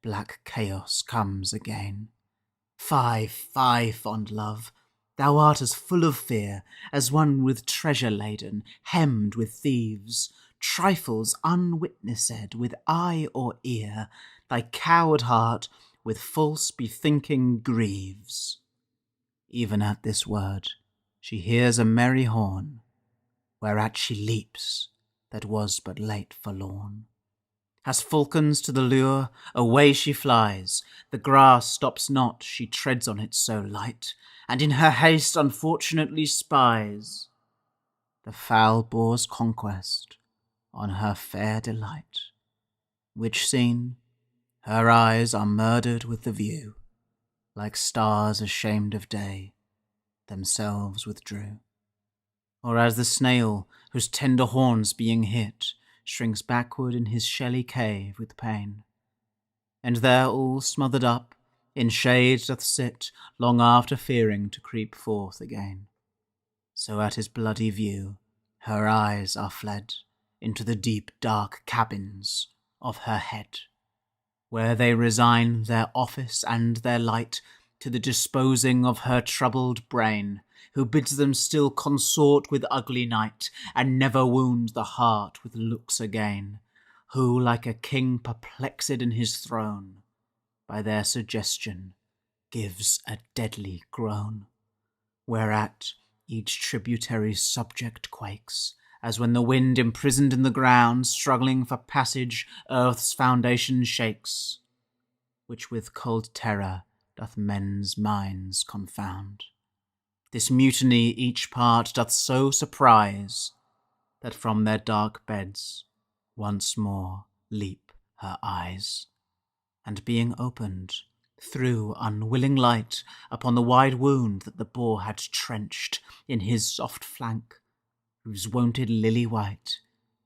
black chaos comes again. Fie, fie, fond love, thou art as full of fear as one with treasure laden, hemmed with thieves, trifles unwitnessed with eye or ear, thy coward heart with false bethinking grieves. Even at this word she hears a merry horn, whereat she leaps, that was but late forlorn. Has falcons to the lure, away she flies. The grass stops not, she treads on it so light, and in her haste unfortunately spies the foul boar's conquest on her fair delight, which seen, her eyes are murdered with the view, like stars ashamed of day, themselves withdrew. Or as the snail, whose tender horns being hit, shrinks backward in his shelly cave with pain, and there all smothered up, in shade doth sit, long after fearing to creep forth again. So at his bloody view, her eyes are fled into the deep dark cabins of her head, where they resign their office and their light to the disposing of her troubled brain, who bids them still consort with ugly night, and never wound the heart with looks again, who, like a king perplexed in his throne, by their suggestion gives a deadly groan, whereat each tributary subject quakes, as when the wind imprisoned in the ground, struggling for passage, earth's foundation shakes, which with cold terror doth men's minds confound. This mutiny each part doth so surprise, that from their dark beds once more leap her eyes, and being opened, threw unwilling light upon the wide wound that the boar had trenched in his soft flank, whose wonted lily white,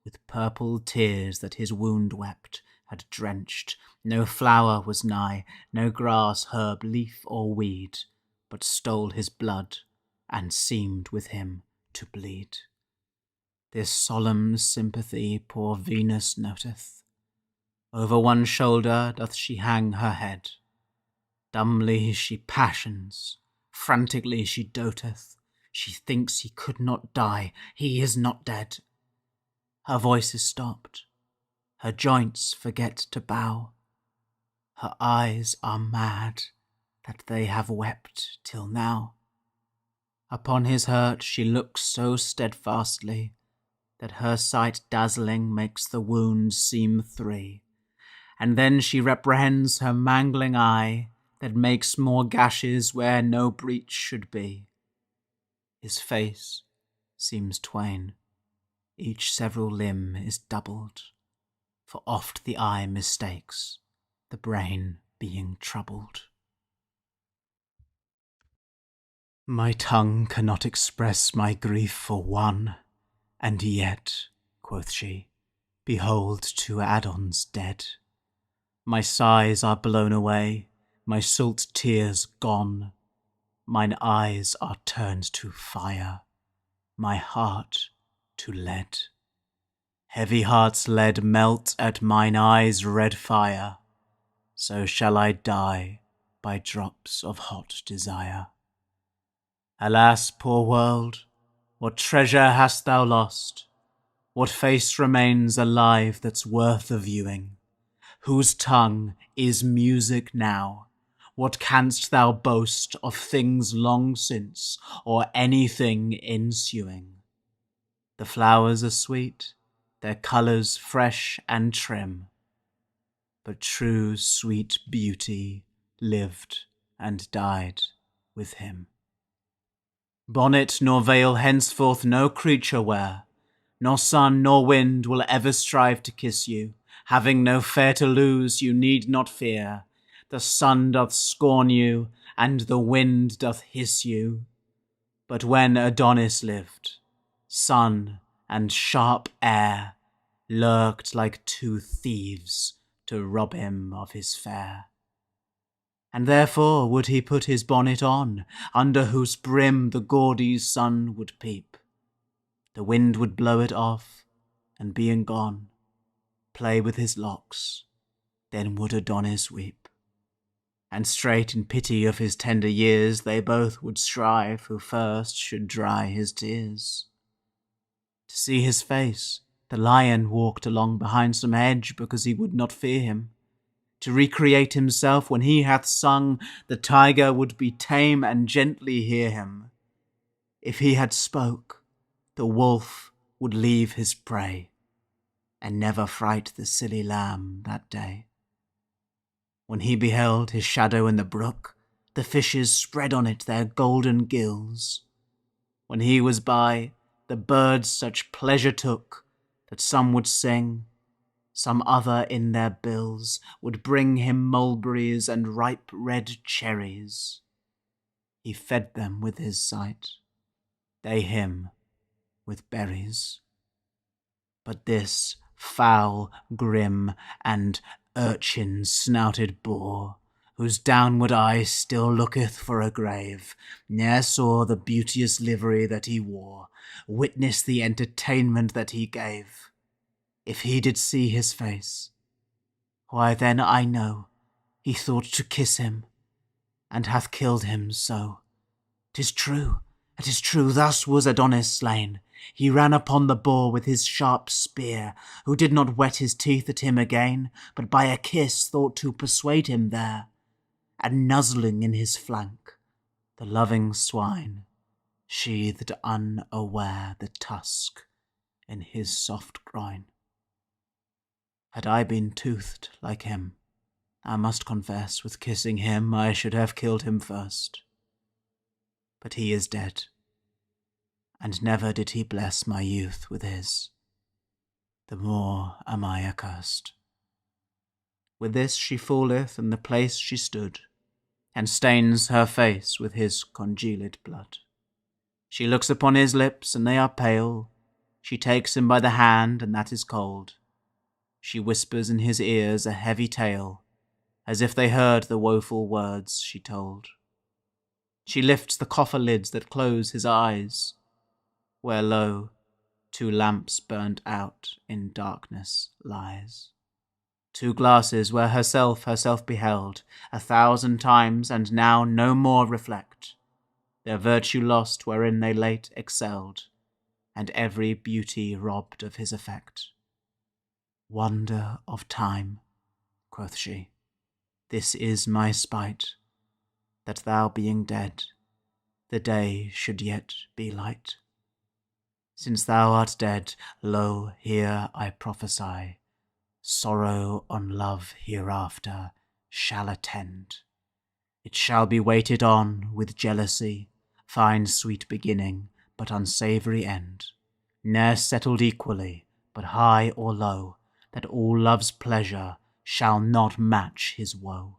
with purple tears that his wound wept, had drenched. No flower was nigh, no grass, herb, leaf, or weed, but stole his blood, and seemed with him to bleed. This solemn sympathy poor Venus noteth. Over one shoulder doth she hang her head. Dumbly she passions, frantically she doteth. She thinks he could not die, he is not dead. Her voice is stopped, her joints forget to bow. Her eyes are mad, that they have wept till now. Upon his hurt she looks so steadfastly, that her sight dazzling makes the wound seem 3. And then she reprehends her mangling eye, that makes more gashes where no breach should be. His face seems twain, each several limb is doubled, for oft the eye mistakes, the brain being troubled. My tongue cannot express my grief for one, and yet, quoth she, behold 2 Adons dead. My sighs are blown away, my salt tears gone, mine eyes are turned to fire, my heart to lead. Heavy heart's lead melt at mine eyes' red fire, so shall I die by drops of hot desire. Alas, poor world, what treasure hast thou lost? What face remains alive that's worth the viewing? Whose tongue is music now? What canst thou boast of things long since, or anything ensuing? The flowers are sweet, their colours fresh and trim, but true sweet beauty lived and died with him. Bonnet nor veil henceforth no creature wear, nor sun nor wind will ever strive to kiss you. Having no fair to lose, you need not fear. The sun doth scorn you, and the wind doth hiss you. But when Adonis lived, sun and sharp air lurked like 2 thieves to rob him of his fair. And therefore would he put his bonnet on, under whose brim the gaudy sun would peep. The wind would blow it off, and being gone, play with his locks, then would Adonis weep. And straight in pity of his tender years, they both would strive who first should dry his tears. To see his face, the lion walked along behind some hedge, because he would not fear him. To recreate himself when he hath sung, the tiger would be tame and gently hear him. If he had spoke, the wolf would leave his prey, and never fright the silly lamb that day. When he beheld his shadow in the brook, the fishes spread on it their golden gills. When he was by, the birds such pleasure took, that some would sing, some other in their bills would bring him mulberries and ripe red cherries. He fed them with his sight, they him with berries. But this foul, grim, and urchin-snouted boar, whose downward eye still looketh for a grave, ne'er saw the beauteous livery that he wore, witness the entertainment that he gave. If he did see his face, why then I know he thought to kiss him, and hath killed him so. 'Tis true, it is true, thus was Adonis slain. He ran upon the boar with his sharp spear, who did not whet his teeth at him again, but by a kiss thought to persuade him there, and nuzzling in his flank, the loving swine sheathed unaware the tusk in his soft groin. Had I been toothed like him, I must confess, with kissing him I should have killed him first. But he is dead, and never did he bless my youth with his. The more am I accursed. With this she falleth in the place she stood, and stains her face with his congealed blood. She looks upon his lips, and they are pale. She takes him by the hand, and that is cold. She whispers in his ears a heavy tale, as if they heard the woeful words she told. She lifts the coffer lids that close his eyes, where lo, 2 lamps burnt out in darkness lies. 2 glasses where herself beheld 1,000 times, and now no more reflect, their virtue lost wherein they late excelled, and every beauty robbed of his effect. Wonder of time, quoth she, this is my spite, that thou being dead, the day should yet be light. Since thou art dead, lo, here I prophesy, sorrow on love hereafter shall attend. It shall be waited on with jealousy, fine sweet beginning, but unsavoury end, ne'er settled equally, but high or low, that all love's pleasure shall not match his woe.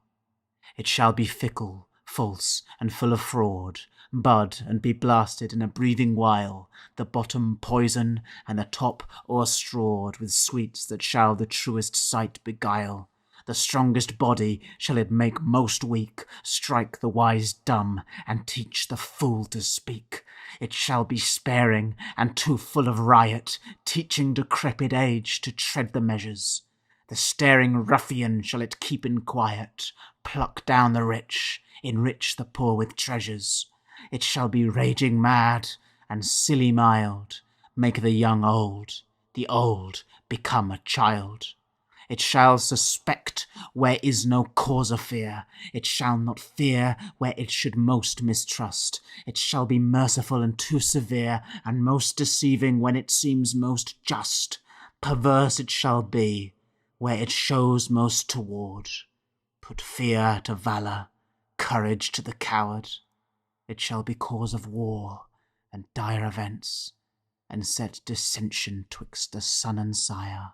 It shall be fickle, false, and full of fraud, bud and be blasted in a breathing while, the bottom poison, and the top o'erstrawed with sweets that shall the truest sight beguile. The strongest body shall it make most weak, strike the wise dumb, and teach the fool to speak. It shall be sparing, and too full of riot, teaching decrepit age to tread the measures. The staring ruffian shall it keep in quiet, pluck down the rich, enrich the poor with treasures. It shall be raging mad, and silly mild, make the young old, the old become a child. It shall suspect where is no cause of fear. It shall not fear where it should most mistrust. It shall be merciful and too severe, and most deceiving when it seems most just. Perverse it shall be where it shows most toward. Put fear to valour, courage to the coward. It shall be cause of war and dire events, and set dissension twixt the son and sire.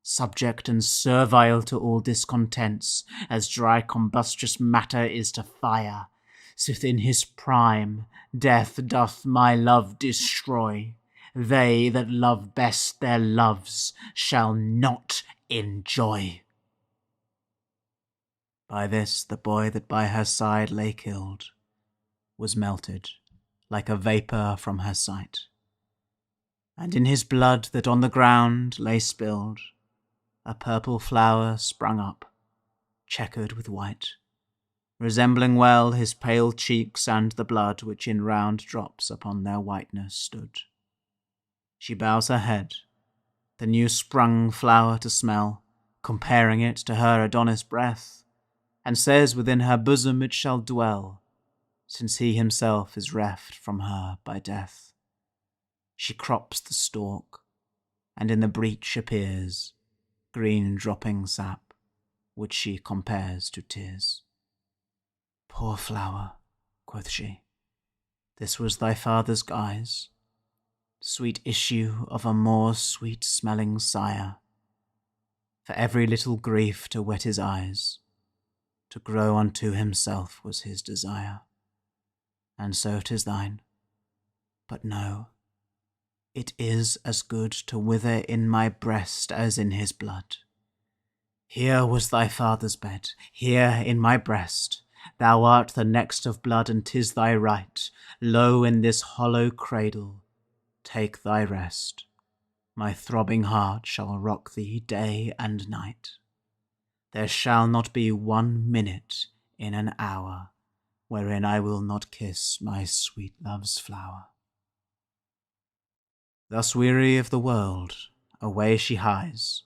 Subject and servile to all discontents, as dry combustious matter is to fire. Sith in his prime death doth my love destroy, they that love best their loves shall not enjoy. By this the boy that by her side lay killed was melted like a vapour from her sight, and in his blood that on the ground lay spilled, a purple flower sprung up, chequered with white, resembling well his pale cheeks and the blood which in round drops upon their whiteness stood. She bows her head, the new-sprung flower to smell, comparing it to her Adonis breath, and says within her bosom it shall dwell, since he himself is reft from her by death. She crops the stalk, and in the breach appears green dropping sap, which she compares to tears. Poor flower, quoth she, this was thy father's guise, sweet issue of a more sweet-smelling sire. For every little grief to wet his eyes, to grow unto himself was his desire. And so 'tis thine. But no, it is as good to wither in my breast as in his blood. Here was thy father's bed, here in my breast. Thou art the next of blood, and 'tis thy right. Lo, in this hollow cradle, take thy rest. My throbbing heart shall rock thee day and night. There shall not be 1 minute in an hour wherein I will not kiss my sweet love's flower. Thus weary of the world, away she hies,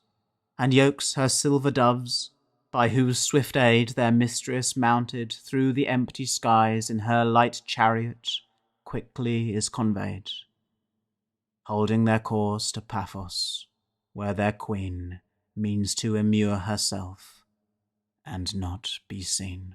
and yokes her silver doves, by whose swift aid their mistress mounted through the empty skies in her light chariot quickly is conveyed, holding their course to Paphos, where their queen means to immure herself and not be seen.